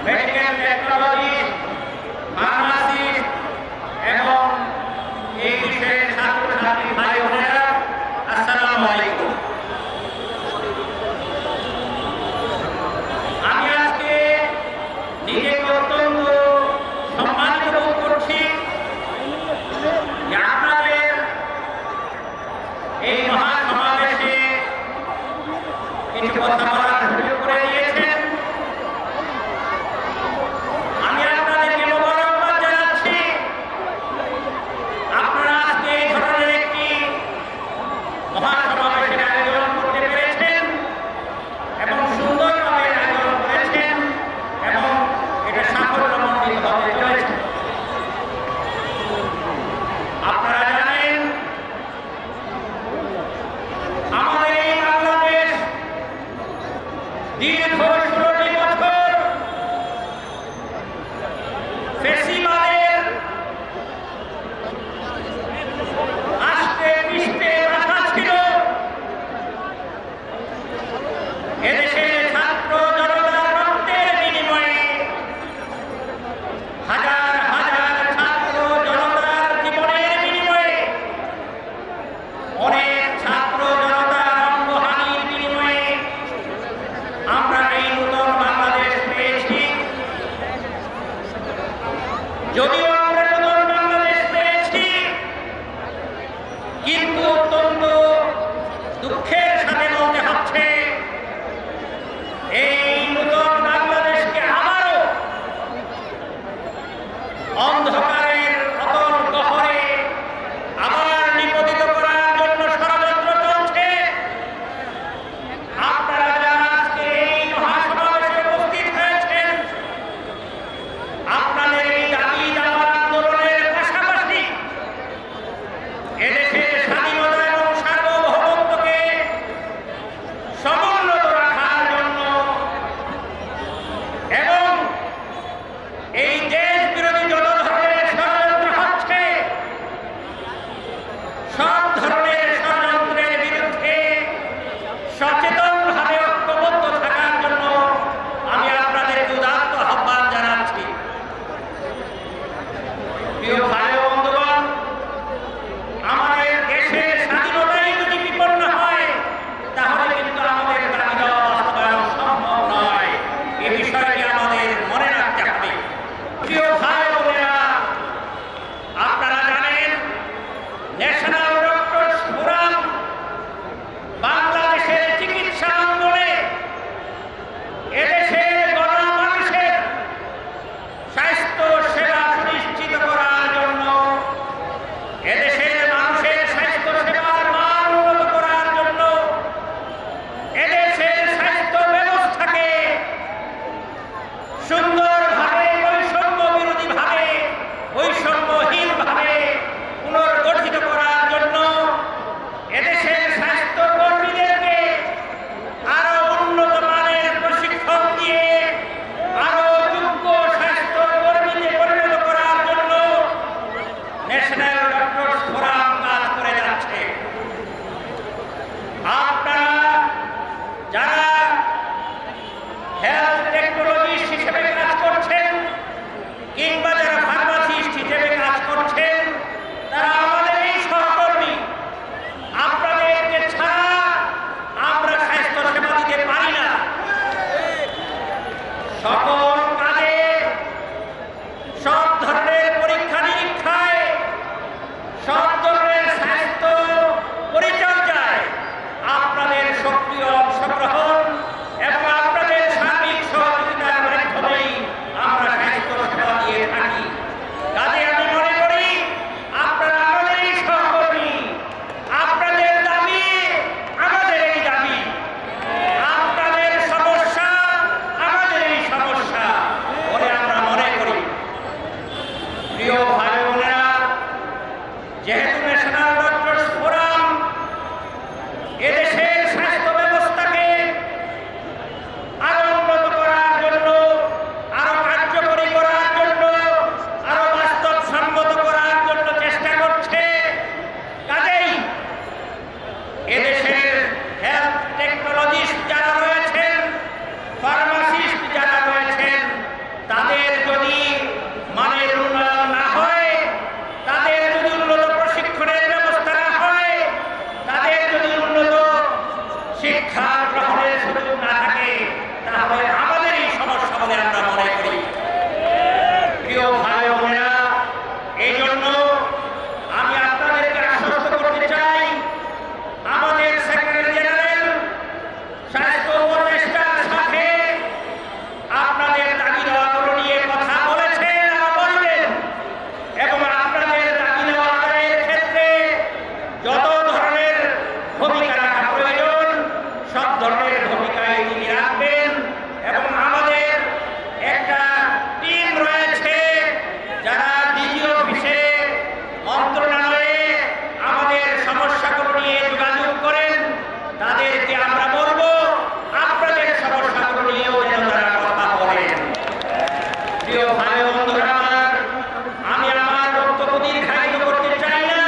[SPEAKER 3] মেডিকেল টেকনোলজি, ফার্মাসিস্ট এবং এই বিষয়ে ছাত্রছাত্রী ভাই বোনেরা, আসসালামু আলাইকুম। আমি আজকে নিজেকে অত্যন্ত সম্মানিত বোধ করছি যে আপনাদের এই মহাসমাবেশে কিছু কথা বলার সুযোগ করে দিয়েছেন। আমি আপনাদেরকে মোবারকবাদ জানাচ্ছি, আপনারা আজকে এই ধরনের একটি মহাসমাবেশের আয়োজন করতে পেরেছেন এবং সুন্দরভাবে আয়োজন করেছেন এবং এটা সাফল্যমণ্ডিত হতে চলেছে। আপনারা জানেন আমাদের এই বাংলাদেশ দীর্ঘ 16টি বছর ফ্যাসিবাদের আষ্টে পৃষ্ঠে রাখা ছিল। এদেশে ছাত্র জনতার রক্তের বিনিময়ে হাজার হাজার ছাত্র জনতার জীবনের বিনিময়ে অনেক ছাত্র জনতার অঙ্গহানির বিনিময়ে আমরা এই নতুন বাংলাদেশ পেয়েছি। যদিও আমরা নতুন বাংলাদেশ পেয়েছি, কিন্তু অত্যন্ত দুঃখের সাথে বলতে হচ্ছে এই নতুন সুন্দরভাবে বৈষম্য বিরোধীভাবে বৈষম্যহীনভাবে পুনর্গঠিত করার জন্য এদেশের স্বাস্থ্য কর্মীদেরকে আরো উন্নত মানের প্রশিক্ষণ দিয়ে আরো যোগ্য স্বাস্থ্য কর্মীতে পরিণত করার জন্য ন্যাশনাল ডক্টরস ফোরাম কাজ করে যাচ্ছে। আপনারা যারা হেলথ টেকনোলজিস্ট হিসেবে কাজ করছেন কিংবা যারা ফার্মাসিস্ট হিসেবে কাজ করছেন তারা আমাদের এই সহকর্মী। আপনাদেরকে ছাড়া আমরা স্বাস্থ্য সেবা দিতে পারি না। সকল কাজে সব ধরনের পরীক্ষা নিরীক্ষায় সব ধরনের স্বাস্থ্য পরিচর্যায় আপনাদের সক্রিয় অংশগ্রহণ এবং আপনাদের সার্বিক সহযোগিতার মাধ্যমেই আমরা স্বাস্থ্য সেবা দিয়ে থাকি। কাজে আমি মনে করি আপনারা আমাদেরই সহকর্মী, আপনাদের দাবি আমাদেরই দাবি, আপনাদের সমস্যা আমাদেরই সমস্যা বলে আমরা মনে করি। প্রিয় ভাই বোনেরা, যেহেতু ন্যাশনাল ডক্টরস ফোরাম এদেশের স্বাস্থ্য ব্যবস্থাকে আরো উন্নত করার জন্য, আরো কার্যকরী করার জন্য, আরো বাস্তবসম্মত করার জন্য চেষ্টা করছে, কাজেই এদেশের হেলথ টেকনোলজিস্ট যারা রয়েছেন, ফার্মাসিস্ট যারা রয়েছেন, তাদের যদি মানের উন্নয়ন না হয়, তাদের যদি উন্নত প্রশিক্ষণের ব্যবস্থা না হয়, তাদের যদি উন্নত শিক্ষা গ্রহণের সুযোগ না থাকে, তাহলে আমাদেরই সমস্যা বলে আমরা মনে করি। প্রিয় ভাই ও বোনেরা, এই জন্য আমি আপনাদেরকে আশ্বস্ত করতে চাই, আমাদের সেক্রেটারি জেনারেল স্বাস্থ্য উপদেষ্টার সাথে আপনাদের দাবি দেওয়াগুলো নিয়ে কথা বলেছেন আর বলবেন, এবং আপনাদের দাবি দেওয়া আদায়ের ক্ষেত্রে যত ধরনের ভূমিকা রাখা প্রয়োজন সব ধরনের ভূমিকায় তিনি রাখবেন। এবং আমাদের একটা টিম রয়েছে যারা ডিজি অফিসে, মন্ত্রণালয়ে আমাদের সমস্যাগুলো নিয়ে যোগাযোগ করেন, তাদেরকে আমরা বলবো আপনাদের সমস্যাগুলো নিয়েও যেন তারা কথা বলেন। প্রিয় ভাই ও বন্ধুরা আমার, আমি আমার বক্তব্য দীর্ঘায়িত করতে চাই না।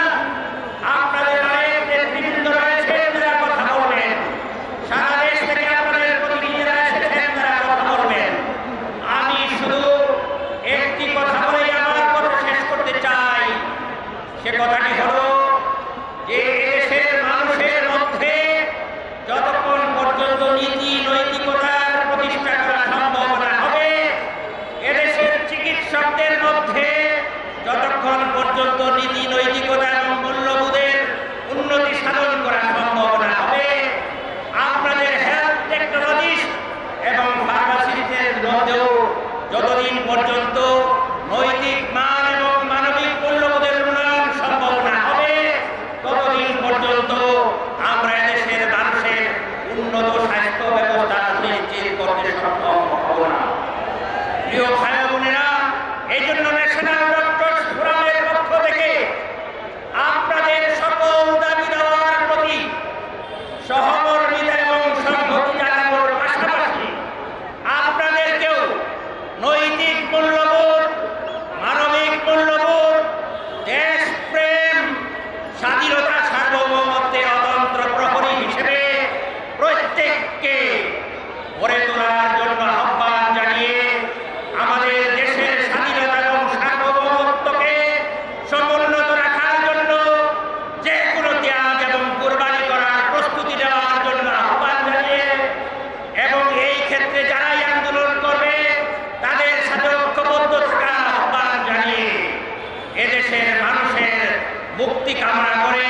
[SPEAKER 3] আপনাদের অনেক নেতৃবৃন্দ রয়েছেন যারা কথা বলবেন, সারা দেশ থেকে আপনাদের প্রতিনিধিরা এসেছেন যারা কথা বলবেন। আমি শুধু একটি কথা বলেই আমার কথা শেষ করতে চাই। সে কথাটি হলো যে এদেশের মানুষের মধ্যে যতক্ষণ পর্যন্ত নীতি নৈতিকতার প্রতিষ্ঠা করা সম্ভব না হবে, এদেশের চিকিৎসকদের মধ্যে যতক্ষণ পর্যন্ত নীতি নৈতিকতা এবং মূল্যবোধের উন্নতি সাধন করা সম্ভব না হবে, আপনাদের হেলথ টেকনোলজিস্ট এবং ফার্মাসিস্টের মধ্যেও যতদিন পর্যন্ত নৈতিক মান এবং মানবিক মূল্যবোধের উন্নয়ন সম্ভব না হবে, ততদিন পর্যন্ত আমরা এদেশের মানুষের উন্নত স্বাস্থ্য ব্যবস্থা সুনিশ্চিত করতে সক্ষম হব না। প্রিয় ভাই বোনেরা, এই জন্য ন্যাশনাল ডক্টরস ফোরামের পক্ষ থেকে আপনাদের সকল দাবি দেওয়ার প্রতি সহমর্মিতা এবং সংহতি জানানোর পাশাপাশি আপনাদেরকেও নৈতিক মূল্যবোধ, মানবিক মূল্যবোধ, দেশপ্রেম, স্বাধীনতা, সার্বভৌমত্বের অতন্ত্র প্রহরী হিসেবে প্রত্যেককে গড়ে তোলার জন্য আহ্বান জানিয়ে আমাদের দেশের স্বাধীনতা এবং সার্বভৌমত্বকে সমুন্নত রাখার জন্য যে কোনো ত্যাগ এবং কোরবানি করার প্রস্তুতি নেওয়ার জন্য আহ্বান জানিয়ে, এবং এই ক্ষেত্রে যারাই আন্দোলন করবে তাদের সাথে ঐক্যবদ্ধ থাকার আহ্বান জানিয়ে এদেশের মানুষের মুক্তি কামনা করে,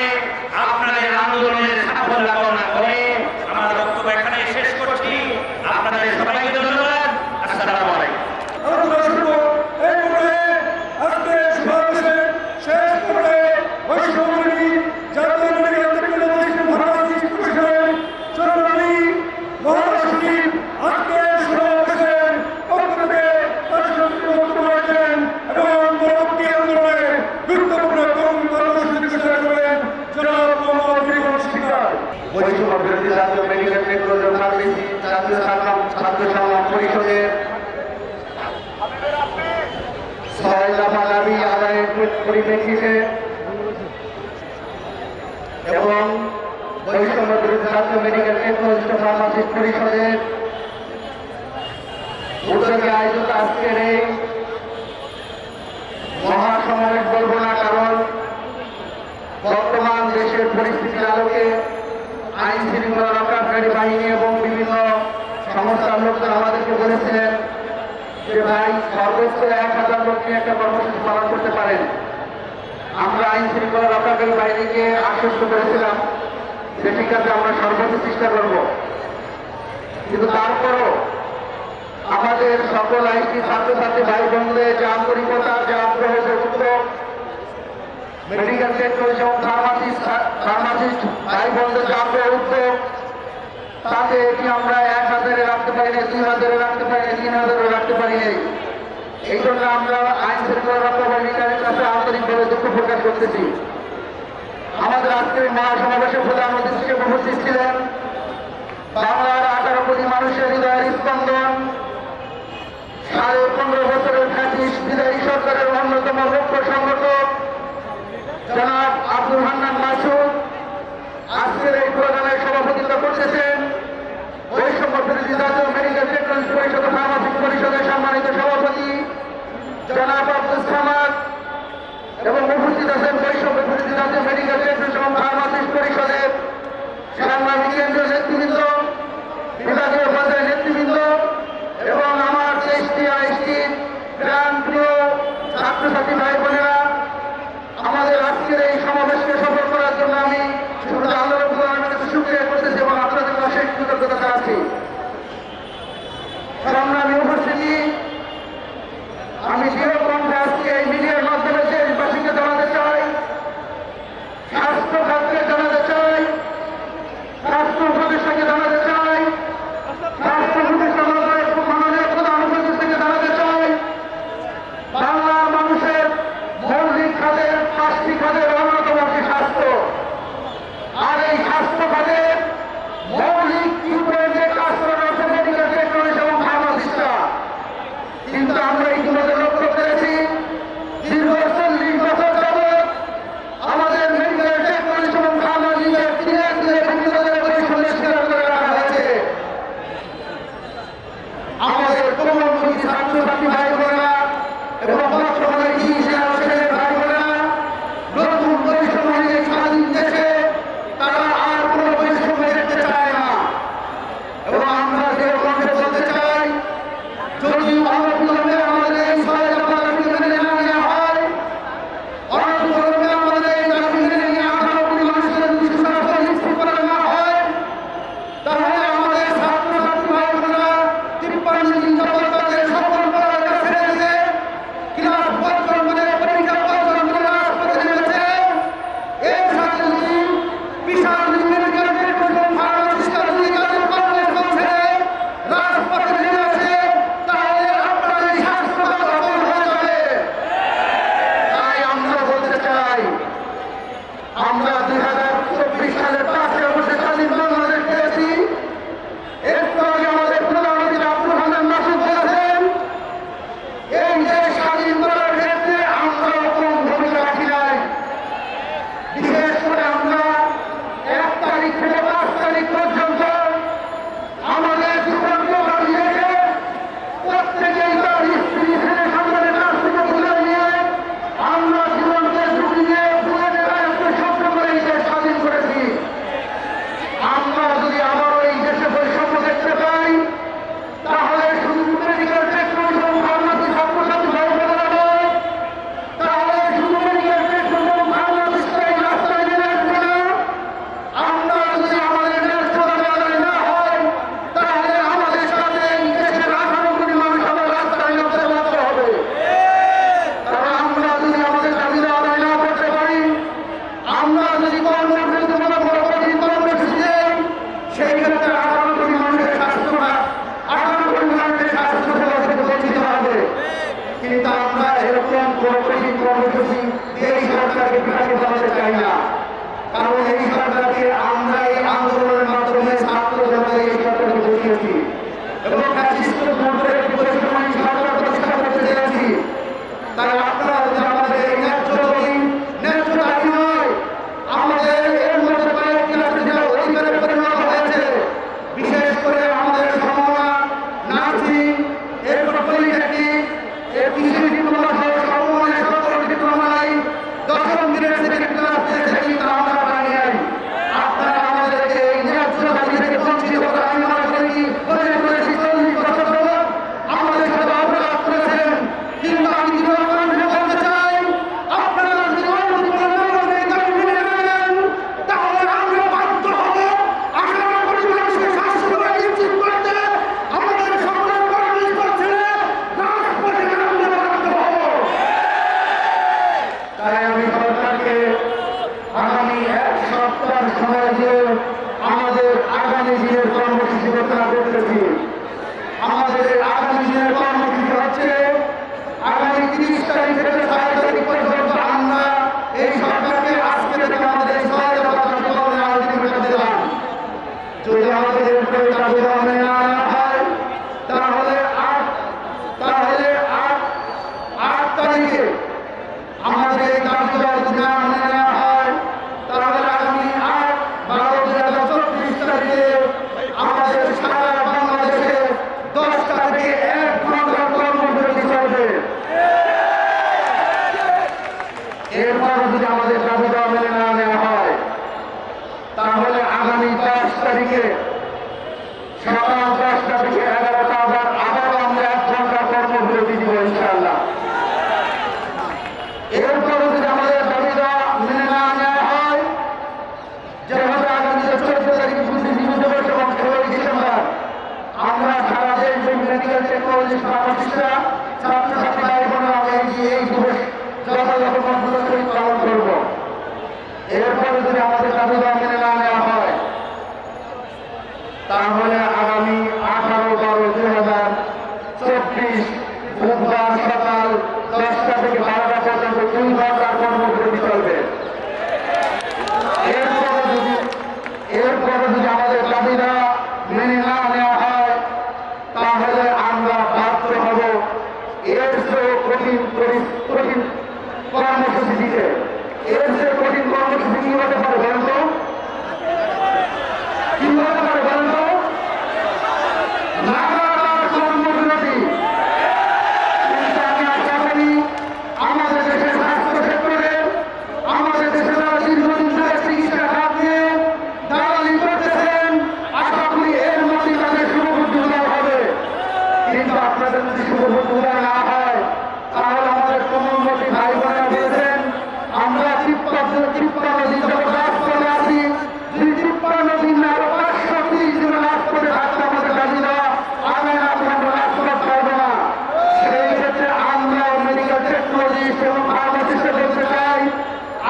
[SPEAKER 3] আপনাদের আন্দোলনের সাফল্য কামনা করে আমার বক্তব্য এখানে শেষ করছি। আপনাদের সবাইকে ধন্যবাদ। আসসালামু আলাইকুম।
[SPEAKER 2] আমরা শুরু এই পর্যায়ে আজকে সমাবেশের শেষ পর্যায়ে বৈষ্ণবী জাতীয় মেডিকেল টেকনোলজি ফার্মাসিস্ট পরিষদের সভাপতি মহাসচিব আজকে সমাবেশের পক্ষ থেকে
[SPEAKER 1] পরিপ্রেক্ষিতে এবং বৈষম্য বিরোধী জাতীয় মেডিকেল টেকনোলজিস্ট ফার্মাসিস্ট পরিষদের উদ্যোগে আয়োজিত আজকের এই মহাসমাবেশ বলবো না, কারণ বর্তমান দেশের পরিস্থিতির আলোকে আইন শৃঙ্খলা রক্ষাকারী বাহিনী এবং বিভিন্ন সংস্থার লোকজন আমাদেরকে বলেছিলেন যে ভাই সর্বোচ্চ 1000 লোক নিয়ে একটা কর্মসূচি পালন করতে পারেন। আমরা আইন শৃঙ্খলা রক্ষাকারী বাহিনীকে আশ্বস্ত করেছিলাম যে ঠিক আছে, আমরা সর্বোচ্চ চেষ্টা করব, কিন্তু তারপরও আমাদের সকল আইটি ছাত্রছাত্রী ভাই বোনদের যে আন্তরিকতা, যে আগ্রহ, যে উদ্যোগ, মেডিকেল টেকনোলজি এবং ফার্মাসিস্ট ভাই বোনদের যে আগ্রহ উদ্যোগ, তাতে এটি আমরা 1000-এ রাখতে পারি না, 2000-এ রাখতে পারি না, 3000-এ রাখতে পারি নাই। এই জন্য আমরা আইন শৃঙ্খলা রক্ষা বাহিনীর কাছে আন্তরিকভাবে দুঃখ প্রকাশ করতেছি। আমাদের আজকের মহাসমাবেশে প্রধান অতিথি হিসেবে উপস্থিত ছিলেন বাংলার 18 কোটি মানুষের হৃদয়ের স্পন্দন, 15.5 বছরের ফ্যাসিস্ট বিদায়ী সরকারের অন্যতম মুখ্য সংগঠক জনাব আব্দুল হান্নান মাসুদ আজকের এই প্রোগ্রামের সভাপতিত্ব করতেছেন। বৈষম্য বিরোধী জাতীয় মেডিকেল টেকনোলজি পরিষদ, ফার্মাসিস্ট পরিষদের সম্মানিত সভাপতি জনাব আব্দুল সামাদ এবং উপস্থিত আছেন বৈষম্য বিরোধী জাতীয় মেডিকেল টেকনোলজি এবং ফার্মাসিস্ট পরিষদের সাংবাদিক কেন্দ্রীয় নেতৃবৃন্দ, বিভাগীয় পর্যায়ের নেতৃবৃন্দ এবং আমার দেশটি আইসটির প্রাণ প্রিয় ছাত্রছাত্রী ভাই বোনেরা, আমাদের আজকের এই সমাবেশকে সফল করার জন্য আমি শুধু আল্লাহর কাছে শুকরিয়া করতেছি এবং আপনাদের অশেষ কৃতজ্ঞতা জানাচ্ছি। সংগ্রামী উপস্থিতি, আমি দৃঢ় কণ্ঠে আজকে এই মিডিয়ার মাধ্যমে দেশবাসীকে জানাতে চাই, স্বাস্থ্য খাতকে জানাতে চাই, স্বাস্থ্য উপদেষ্টাকে জানাতে চাই, স্বাস্থ্য উপদেষ্টা মাননীয় প্রধান উপদেষ্টাকে জানাতে চাই, বাংলার মানুষের মৌলিক খাতের 5টি খাতের অন্যতম একটি স্বাস্থ্য। আর এই স্বাস্থ্য খাতের মৌলিক যে কাজ করা হচ্ছে মেডিকেল টেকনোলজি এবং ফার্মাসিস্টরা, কিন্তু আমরা ইতিমধ্যে লক্ষ্য করেছি দীর্ঘ 40 বছর যাবৎ আমাদের মেডিকেল টেকনোলজি এবং ফার্মাসিস্টের ধীরে ধীরে বিভিন্ন বৈষম্যের শিকার করে রাখা হয়েছে। আমাদের কোমলমতি ছাত্রছাত্রী ভাই বোনেরা এবং বর্তমানে চিকিৎসা ভাই বোনেরা নতুন বৈষম্যের এই স্বাধীন দেশে তারা আর কোনো বৈষম্য দেখতে চায় না। এবং আমরা যে কণ্ঠে বলতে চাই, যদি অনবিলম্বে আমাদের এই দাবি মেনে না নেওয়া হয়, অনবিলম্বে আমাদের এই দাবি মেনে নিয়ে 18 কোটি মানুষের সুস্বাস্থ্য নিশ্চিত করা না হয়, তাহলে আমাদের ছাত্রছাত্রী ভাই বোনেরা 53 দিন যাবৎ তাদের সকল পড়ালেখা ছেড়ে দিয়ে ক্লাস বর্জন করে পরীক্ষা বর্জন করে রাজপথে নেমেছে। এর সাথে যদি বিশাল মেডিকেল টেকনোলজি ফার্মাসিস্টরা যদি তাদের কর্মস্থল ছেড়ে রাজপথে নেমেছে, তাহলে আপনার এই স্বাস্থ্য খাত অবল হয়ে যাবে। তাই আমরা বলতে চাই, আমরা 2024 সালের 5 আগস্টে স্বাধীন বাংলাদেশ পেয়েছি। একটু আগে আমাদের প্রধানমন্ত্রী আব্দুল হান্নান মাসুদ বলেছেন
[SPEAKER 2] এরপর পলিটেকনিক, এর কৃষি ডিপ্লোমা সহ সমমানের সকল ডিপ্লোমায় 10ম দিনের সেকেন্ড ক্লাস দিয়েছে, কিন্তু আমরা পাই নাই। আপনারা আমাদেরকে এই ন্যায্য দাবি থেকে বঞ্চিত করে আমি মনে করেছি 40 বছর ধরে আমাদের সাথে অপরাধ করেছেন। কিন্তু আমি দৃঢ়ভাবে বলতে চাই, আপনারা যদি আমাদের এই দাবি মেনে নেন, তাহলে আমরা বাধ্য হব 18 কোটি মানুষের স্বাস্থ্য নিশ্চিত করতে আমাদের সকলের কর্মস্থল ছেড়ে রাজপথে নামতে বাধ্য হব। তাই আমি সরকারকে আগামী 1 সপ্তাহ সময় দিয়ে আমাদের আগামী দিনের কর্মসূচি ঘোষণা করতেছি। আমাদের আগামী দিনের কর্মসূচি হচ্ছে আগামী 30 তারিখ থেকে 6 তারিখ পর্যন্ত আমরা এই সরকারকে আজকে থেকে আমাদের দিলাম। যদি আমাদের এরপরে দাবি দেওয়া মেনে না হয় তাহলে 8 তারিখে আমাদের এই দাবি দেওয়া যদি না মেনে নেওয়া হয় তাহলে আগামী 8/12/2024 তারিখে আমাদের সারা বাংলাদেশে 10টা থেকে 1 ঘন্টার কর্মবিরতি চলবে। এরপর যদি আমাদের দাবি দেওয়া মেনে না নেওয়া হয় তাহলে আগামী 10 তারিখে সকাল 10টা থেকে 11টা আবারও আমরা 1 ঘন্টার কর্মবিরতি দিব ইনশাআল্লাহ। এরপরে যদি আমাদের দাবি দেওয়া মেনে না নেওয়া হয়, যেভাবে আগামী 14 তারিখ বুদ্ধিজীবী দিবস এবং 16 ডিসেম্বর আমরা সারা দেশ মেডিকেল টেকনোলজি ফার্মাসিস্টরা ছাত্রছাত্রী ভাই বোনেরা এই দিবস যথাযথ মর্যাদার সহিত পালন করব। এরপরে যদি আমাদের দাবি দেওয়া মেনে না নেওয়া হয় তাহলে আগামী 18/12/2024 বুধবার সকাল 10টা থেকে 12টা পর্যন্ত 2 ঘন্টার কর্মবিরতি চলবে। এরপরে যদি আমাদের দাবি দেওয়া মেনে না নেওয়া হয় তাহলে আমরা বাধ্য হব এর চেয়ে কঠিন কর্মসূচি দিতে। এর চেয়ে কঠিন কর্মসূচি কি হতে পারে বলেন তো? কি হতে পারে বলেন তো? লাগাতার কর্মবিরতি। কিন্তু আমি আশা করি আমাদের দেশের স্বাস্থ্য সেক্টরে আমাদের দেশে যারা দীর্ঘদিন ধরে চিকিৎসা খাত নিয়ে দালালি করতেছেন, আশা করি এর মধ্যে তাদের শুভবুদ্ধি উদয় হবে। কিন্তু আপনাদের যদি শুভবুদ্ধি উদয় না হয় তাহলে আমাদের কোমলমতি ভাই বোনেরা বলেছেন আমরা 53 দিন যাবত রাজপথে আছি। যদি 53 দিন না আরো 530 দিন রাজপথে থাকতে আমাদের দাবি দেওয়া আগামী আমরা রাজপথ পারব না। সেই ক্ষেত্রে আমরা মেডিকেল টেকনোলজিস্ট এবং ফার্মাসিস্ট বলতে চাই,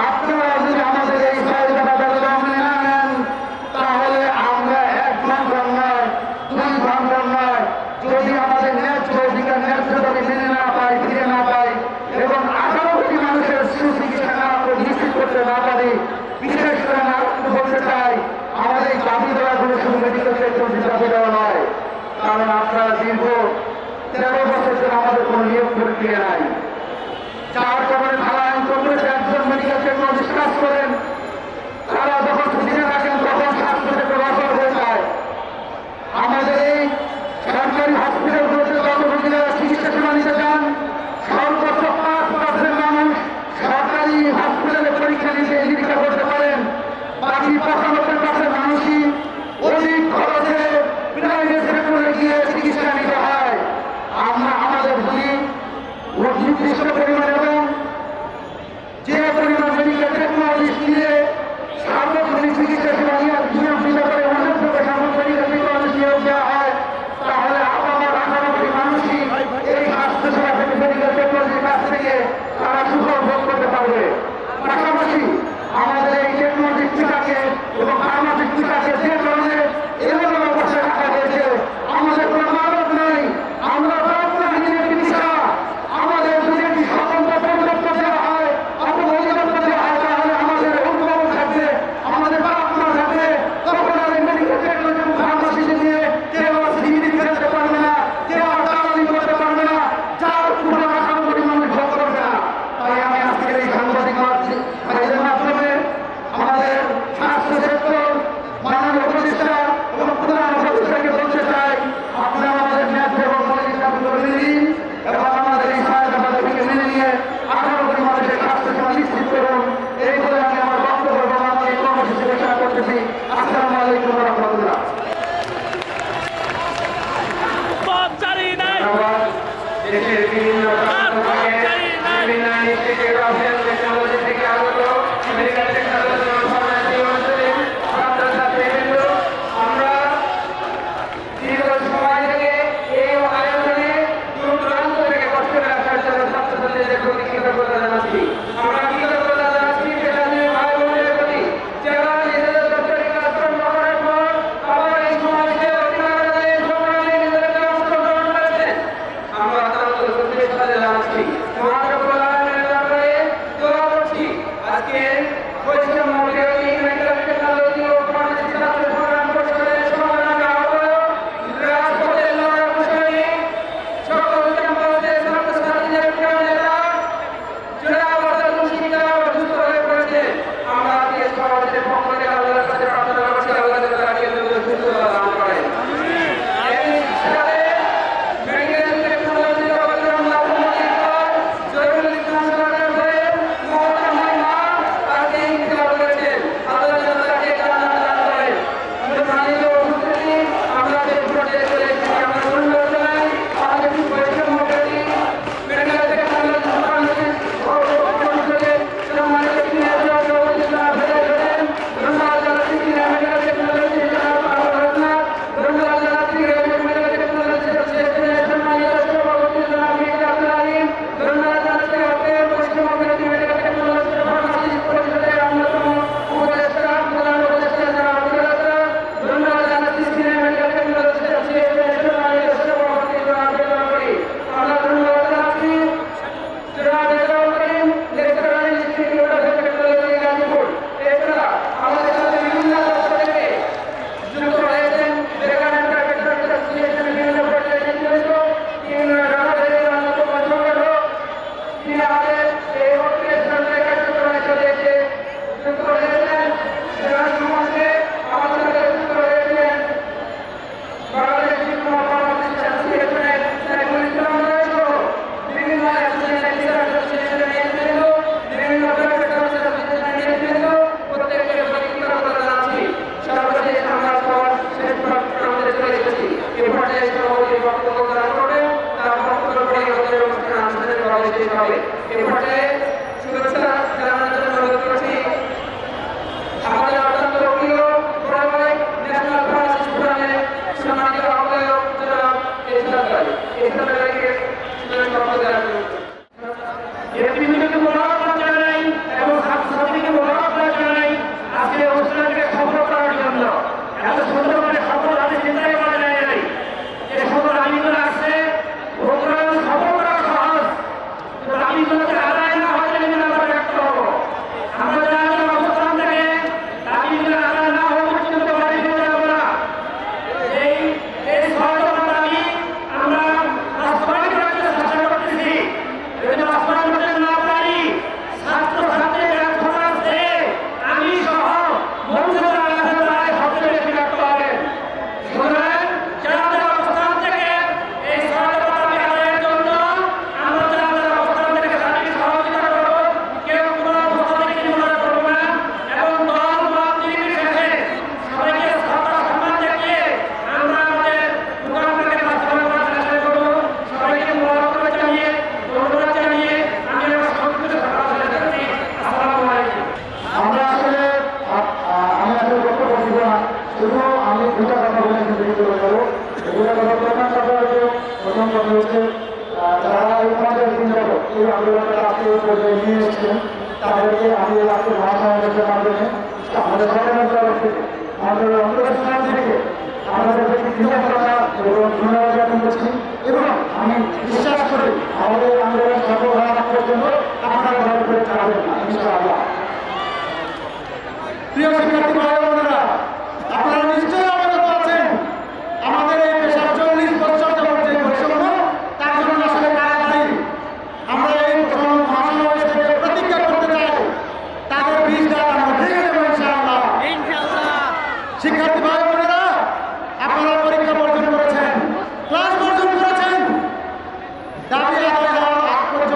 [SPEAKER 2] আপনারা যদি আমাদের এই সহায়তা দাবি মেনে না নেন তাহলে আমরা 1 ঘন্টার নয় 2 ঘন্টার নয়, যদি আমাদের ন্যায্য অধিকার ন্যায্য দাবি মেনে না পাই, ফিরে না পাই এবং 18 কোটি মানুষের সুচিকিৎসা না নিশ্চিত করতে না পারি, বিশেষ করে না বলতে চাই আমাদের এই দাবি দেওয়াগুলো শুধু মেডিকেল টেকনোলজি দাবি দেওয়া নয়। কারণ আপনারা দীর্ঘ 13 বছর ধরে আমাদের কোনো নিয়োগ প্রক্রিয়া নাই। যার কারণে ধারা আইন কংগ্রেসে একজন মেডিকেল টেকনোলজিস্ট কাজ করেন, তারা যখন ছুটিতে থাকেন তখন স্বাস্থ্য ক্ষেত্রে অসর হয়ে যায়। আমাদের এই সরকারি হসপিটালগুলোতে যত রোগীরা চিকিৎসা সেবা নিতে চান সর্বোচ্চ 5% মানুষ সরকারি হসপিটালে পরীক্ষা নিরীক্ষা করতে পারেন। বাকি 95% মানুষই অধিক খরচে প্রাইভেট সেক্টরে গিয়ে চিকিৎসা নিতে হয়। আমরা আমাদের যদি নির্দিষ্ট পরিমাণ এবং
[SPEAKER 1] দেশের বিভিন্ন প্রান্ত থেকে বিভিন্ন ইনস্টিটিউট অফ হেলথ টেকনোলজি থেকে আগত মেডিকেল টেকনোলজি ও ফার্মেসি অনুষদের ছাত্রছাত্রীবৃন্দ, আমরা দীর্ঘ সময় থেকে এই আয়োজনে দূর দূরান্ত থেকে কষ্ট করে আসার জন্য ছাত্রছাত্রীদের প্রতি কৃতজ্ঞতা জানাচ্ছি। আমরা কৃতজ্ঞতা জানাচ্ছি পেশাজীবী ভাই বোনেদের প্রতি, যারা নিজেদের দপ্তরি কাজকর্ম করার পর আবার এই সমাজকে অধিকার আদায়ের সংগ্রামে নিজেদেরকে অংশগ্রহণ করেছেন। আমরা তাদের প্রতি কৃতজ্ঞতা জানাচ্ছি। মহান রব্বুল আলামিনের দরবারে দোয়া করছি আজকে বৈষম্য বিরোধী মেডিকেল টেকনোলজি ও ফার্মেসি ছাত্র সংগ্রাম পরিষদের সংগ্রামী আহ্বায়ক রাজপথের লড়াই অনুসারী সকল ক্যাম্পাসের ছাত্রছাত্রীদের প্রিয় নেতা জনাব আসাদুল শিকদার অসুস্থ হয়ে পড়েছে। আমরা আজকে সমাজের পক্ষ থেকে আল্লাহর কাছে প্রার্থনা করছি আল্লাহ যেন তাকে দ্রুত সুস্থতা দান করেন। এই সাথে মেডিকেল টেকনোলজি জগতের অন্যতম দিকপাল জহিরুল ইসলাম সরকার ভাইয়ের মহতরম মা আজকে ইন্তেকাল করেছেন। আল্লাহ যেন তাকে জান্নাত দান করেন। সম্মানিত উপস্থিতি, আমরা যে পর্যায়ে চলে এসেছি আমরা ধন্যবাদ জানাই আমাদের বৈষম্য বিরোধী মেডিকেল টেকনোলজি ফার্মেসি পরিষদের সম্মানিত সিনিয়র সভাপতি জনাব হেদায়েত হোসেন, ধন্যবাদ জানাচ্ছি সিনিয়র মেডিকেল টেকনোলজি জনাব আবুল হাসনাত, ধন্যবাদ জানাচ্ছি মেডিকেল টেকনোলজি অ্যাসোসিয়েশনের সম্মানিত সভাপতি জনাব মির্জা আব্দুল আলিম, ধন্যবাদ জানাচ্ছি আজকের বৈষম্য বিরোধী মেডিকেল টেকনোলজি ফার্মেসি পরিষদের অন্যতম উপদেষ্টা প্রধান উপদেষ্টা জনাব আব্দুল রাজ্জাক, ধন্যবাদ জানাচ্ছি সিনিয়র মেডিকেল টেকনোলজি অ্যাসোসিয়েশনের সম্মানিত সভাপতি জনাব রেজাউল করিম। আমরা ধন্যবাদ জানাচ্ছি জনাব Rezaul Karim, lecturer institute of technology Gazipur. এছাড়া আমাদের সাথে বিভিন্ন দপ্তর থেকে যুক্ত হয়েছেন বেকার এন্ড প্রাইভেট সেক্টর অ্যাসোসিয়েশনের বিভিন্ন পর্যায়ের নেতৃবৃন্দ, ইউনিয়ন রাজনীতির অন্যতম সংগঠক, তিনি আমাদের এই বক্তব্যের সামনে কার্যক্রমে চলে এসে যুক্ত হয়েছেন। যারা সমাজে আমাদের সাথে যুক্ত হয়েছেন বাংলাদেশ ডিপ্লোমা ফার্মাসিস্ট অ্যাসোসিয়েশনের সাইফুল ইসলাম রায় সহ বিভিন্ন অ্যাসোসিয়েশনের নেতৃবৃন্দ, বিভিন্ন প্রাইভেট অ্যাসোসিয়েশনের নেতৃবৃন্দ, প্রত্যেককে কৃতজ্ঞতা জানাচ্ছি। সর্বশেষ আমরা সবার শেষ প্রান্তে চলে এসেছি। এই পর্যায়ে সভাপতি বক্তব্য প্রদান করবেন, তার বক্তব্য পরে আমাদের অনুষ্ঠান আন্তর্জাতিকভাবে শেষ হবে। এই পর্যায়ে শুভেচ্ছা জানানোর জন্য অনুরোধ করছি আমাদের অত্যন্ত প্রিয় বড় ভাই ন্যাশনাল ফার্মাসিস্ট ফোরামের সম্মানিত আহ্বায়ক জনাব এহসান ভাই। এহসান ভাইকে বক্তব্য দেওয়ার জন্য
[SPEAKER 4] নেতৃবৃন্দকে মোবারকবাদ জানাই এবং ছাত্রছাত্রীকে মোবারকবাদ জানাই আজকে অনুষ্ঠানকে সফল করার জন্য। এত সুন্দর করে সফল আমি চিন্তাই করা যায় নাই। যে সকল আমিগুলো আসছে প্রোগ্রাম সফল করা সহজ, কিন্তু আমিগুলোকে আদায় না হলে এগুলো আমরা ব্যর্থ হব। আমরা জানি অবস্থান থেকে দাবিগুলো আদায় না হওয়া পর্যন্ত বাড়ি ফিরে যাব না। এই এই ছয়টা দাবি আমরা বাস্তবায়ন করার জন্য চেষ্টা করতেছি। যদি বাস্তবায়ন করতে না পারি, ছাত্রছাত্রীর ব্যর্থতা আছে, আমি সহ বন্ধুরা আমাদের দ্বারাই সবচেয়ে বেশি ব্যর্থ হবেন। সুতরাং যাদের অবস্থান থেকে এই ছয়টা দাবি আদায়ের জন্য আমরা যাদের অবস্থান থেকে দাবি সহযোগিতা করব, কেউ কোনো অবস্থা থেকে নির্মূলনা করব না এবং দল মত নির্বিশেষে সবাইকে শ্রদ্ধা সম্মান দেখিয়ে আমরা আমাদের প্রোগ্রামটাকে বাস্তবায়ন করার চেষ্টা করব। সবাইকে মোবারকবাদ জানিয়ে ধন্যবাদ জানিয়ে আমি আমার সংক্ষিপ্ত কথা শেষ করছি। আসসালামু আলাইকুম।
[SPEAKER 2] আমরা আসলে আমি আসলে বক্তব্য দিব না, শুধু আমি দুটা কথা বলে বেরিয়ে চলে যাবো। দুটা কথা, প্রথম কথা হচ্ছে যারা এই সমাজের চিন্তাগত এই আন্দোলনটা আজকে এই পর্যায়ে নিয়ে এসেছেন তাদেরকে আমি আজকে মহাসমাবেশের মাধ্যমে আমাদের সরকারের তরফ থেকে আমাদের অন্তর্স্থান থেকে আমাদেরকে কৃতজ্ঞতা এবং ধন্যবাদ জ্ঞাপন করছি এবং আমি বিশ্বাস করি আমাদের আন্দোলন সফল হওয়ার পর্যন্ত আপনারা ঘরে ফিরে যাবেন না ইনশাআল্লাহ। প্রিয় শিক্ষার্থী ভাই বোনেরা, আপনারা নিশ্চয়ই অবগত আছেন আমাদের এই পেশার 40 বছর যাবত যে বৈষম্য তার জন্য আসলে কারা দায়ী। আমরা এই মহাসমাবেশ থেকে প্রতিজ্ঞা করতে চাই তাদের বীজটা আমরা ভেঙে দেবো ইনশাআল্লাহ। শিক্ষার্থী ভাই বোনেরা, আপনারা পরীক্ষা বর্জন করেছেন, ক্লাস বর্জন করেছেন, দাবি আদায় হওয়ার আগ পর্যন্ত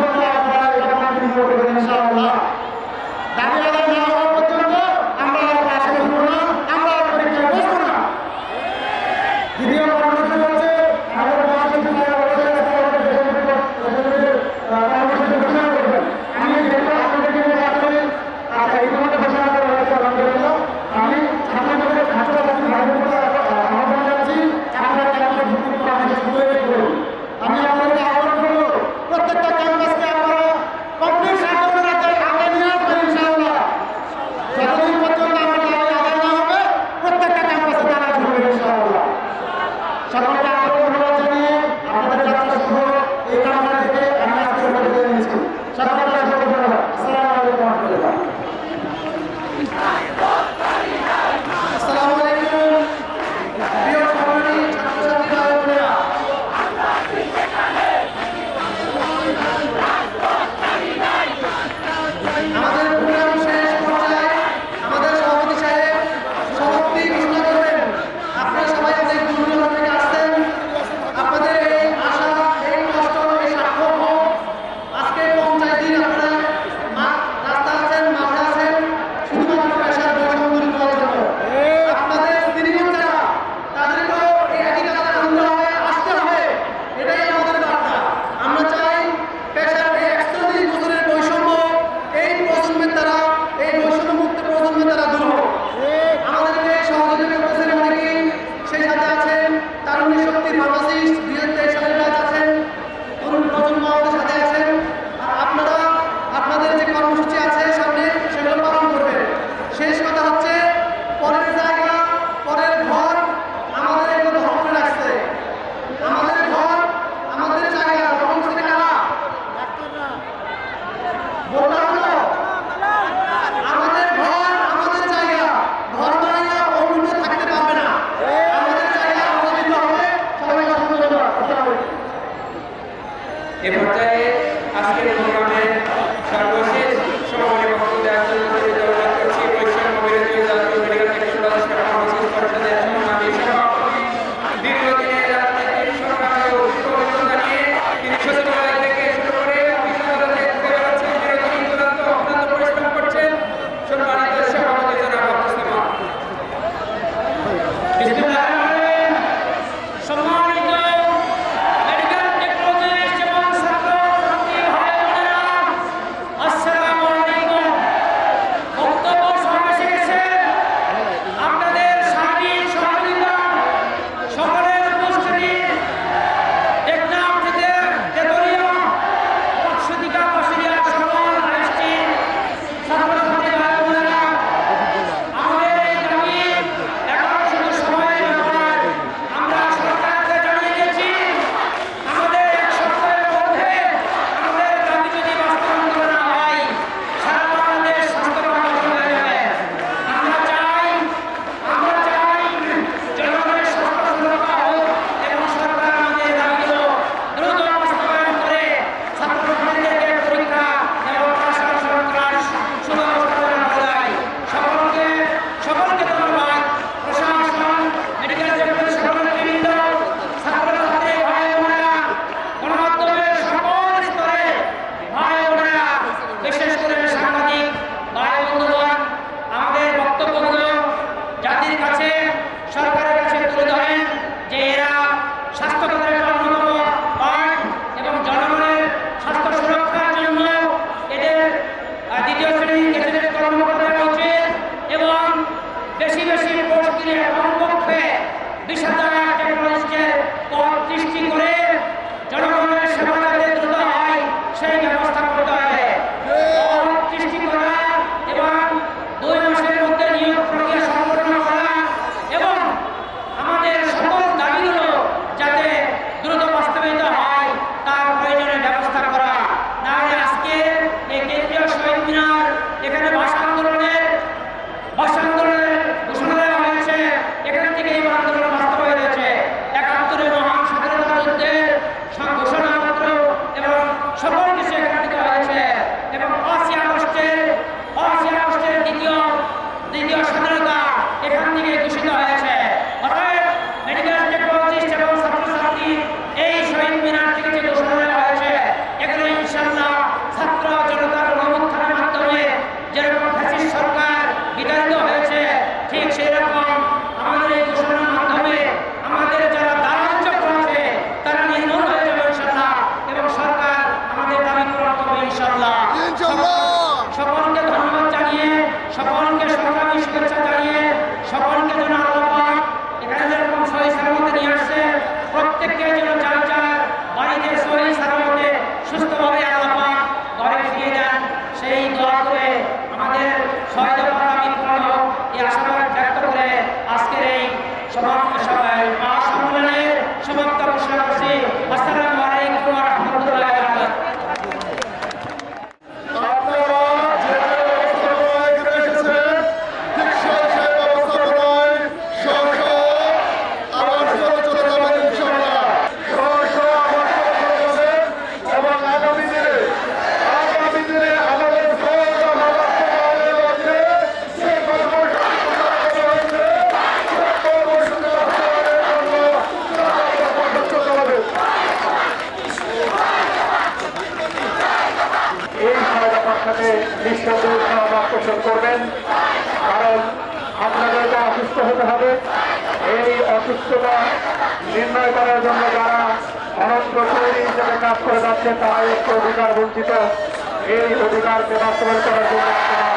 [SPEAKER 1] এ পর্যায়ে আজকের প্রোগ্রামের সর্বশেষ সমাপনী বক্তব্য দেওয়ার জন্য অনুরোধ করছি বৈষম্য বিরোধী জাতীয় মেডিকেল টেকনোলজি সেবা কর্মসূচি পরিষদের সংগ্রামী সভাপতি দীর্ঘদিনের রাজনৈতিক সংগ্রামে অভিজ্ঞতা নিয়ে তিনি সচিবালয় থেকে শুরু করে অফিস আদালতে ঘুরে বেড়াচ্ছেন, বিরোধী চূড়ান্ত অক্লান্ত পরিশ্রম করছেন সম্মানিত সভাপতি জনাব আব্দুস সামাদ।
[SPEAKER 3] সম্মানিত মেডিকেল টেকনোলজিস্ট এবং ছাত্র ছাত্রী ভাই বোনেরা, আসসালামু আলাইকুম। বক্তব্য সমাবেশে গেছে আপনাদের সার্বিক সহযোগিতা সকলের উপস্থিতি টেকনাফ থেকে তেতুলিয়া পশ্চিমিকা পাশিয়া সকল আইসটি ছাত্রছাত্রী ভাই বোনেরা, আমাদের এই দাবি এখন শুধু সময়ের ব্যাপার। আমরা সরকারকে জানিয়ে দিয়েছি আমাদের 1 সপ্তাহের মধ্যে আমাদের দাবি যদি বাস্তবায়ন করা না হয় সারা বাংলাদেশ স্বাস্থ্য বন্ধ হয়ে যাবে। আমরা চাই জনগণের স্বাস্থ্য সুরক্ষা হোক এবং সরকার আমাদের দাবিগুলো দ্রুত বাস্তবায়ন করে ছাত্রছাত্রীদেরকে পরীক্ষা এবং আশা সরকার সুব্যবস্থা করে দেয়। সকলকে ধন্যবাদ। প্রশাসন, মেডিকেল টেকনোলজি সকল বৃন্দ, ছাত্রছাত্রী ভাই বোনেরা, গণমাধ্যমের সকল স্তরে ভাই বোনেরা, বিশেষ করে সাংবাদিক ভাই বন্ধুগণ, আমাদের বক্তব্যগুলো জাতির কাছে সরকারের কাছে তুলে ধরেন যে এরা স্বাস্থ্যখাতের একটা অন্যতম পার্ট এবং জনগণের স্বাস্থ্য সুরক্ষার জন্য এদের 2য় শ্রেণীর গেজেটেড কর্মকর্তা উচিত এবং বেশি বেশি পোস্ট দিয়ে কমপক্ষে 20,000 টেকনোলজিস্টের পদ সৃষ্টি করে জনগণের সেবা যাতে দ্রুত হয় সেই ব্যবস্থা করতে হবে। পদ সৃষ্টি করা এবং 2 মাসের মধ্যে নিয়োগ প্রক্রিয়া সম্পন্ন করা এবং আমাদের সকল দাবিগুলো যাতে দ্রুত বাস্তবায়িত হয় তার প্রয়োজনীয় ব্যবস্থা করা। না হলে আজকে এই কেন্দ্রীয় শহীদ মিনার এখানে ভাষা আন্দোলনের ঘোষণা দেওয়া হয়েছে, এখান থেকে এই আন্দোলন বাস্তবায়িত হয়েছে। 71 মহান স্বাধীনতা যুদ্ধের ঘোষণাপত্র এবং সকল কিছু এখান থেকে হয়েছে এবং 5ই আগস্টের দ্বিতীয় স্বাধীনতা এখান থেকে ঘোষিত হয়েছে। অতএব মেডিকেল টেকনোলজিস্ট এবং ছাত্রছাত্রী এই শহীদ মিনার থেকে যে ঘোষণা দেওয়া হয়েছে এখানে ইনশাআল্লাহ ছাত্র জনতার গণঅভ্যুত্থানের মাধ্যমে যেরকম ফ্যাসিস্ট সরকার বিতাড়িত হয়েছে ঠিক সেই রকম আমাদের এই ঘোষণার মাধ্যমে আমাদের যারা দালাল চক্র আছে তারা নির্মূল হয়ে যাবে ইনশাআল্লাহ এবং সরকার আমাদের দাবি পূরণ করবে ইনশাআল্লাহ। সকলকে ধন্যবাদ জানিয়ে, সকলকে সংগ্রামী শুভেচ্ছা জানিয়ে, সকলকে যেন আল্লাহ পাক এখানে যেরকম সহি সালামতে নিয়ে আসছে প্রত্যেককে যেন যার যার বাড়িতে সহি সালামতে সুস্থভাবে আল্লাহ পাক ঘরে ফিরিয়ে দেন সেই দোয়া করে আমাদের 6 দফা দাবি পূরণ হোক এই আশাবাদ ব্যক্ত করে আজকের এই সম্মেলনের সমাপ্ত ঘোষণা করছি। আসসালামু আলাইকুম ওয়া রাহমাতুল্লাহি ওয়া বারাকাতুহু।
[SPEAKER 2] আপনারা যে ব্যবস্থাপনায় এখানে এসেছেন ঠিক সেই ব্যবস্থাপনায় স্ব-স্ব আবার চলে যাবেন ইনশাআল্লাহ। স্ব-স্ব আবার চলে যাবেন এবং আগামী দিনে আমাদের সহযোগিতা বাস্তবায়নের লক্ষ্যে যে কর্মসূচি করা হয়েছে সেই কর্মসূচি বাস্তবায়নের জন্য কর্মসূচি চালাবেন। এই সহায়তার সাথে নিঃসন্দেহে সহমত পোষণ করবেন, কারণ আপনাদেরকে অসুস্থ হতে হবে। এই অসুস্থতা নির্ণয় করার জন্য যারা অনন্ত শৈলী হিসেবে কাজ করে যাচ্ছে তারা একটু অধিকার বঞ্চিত। এই অধিকারকে বাস্তবায়ন করার জন্য আপনারা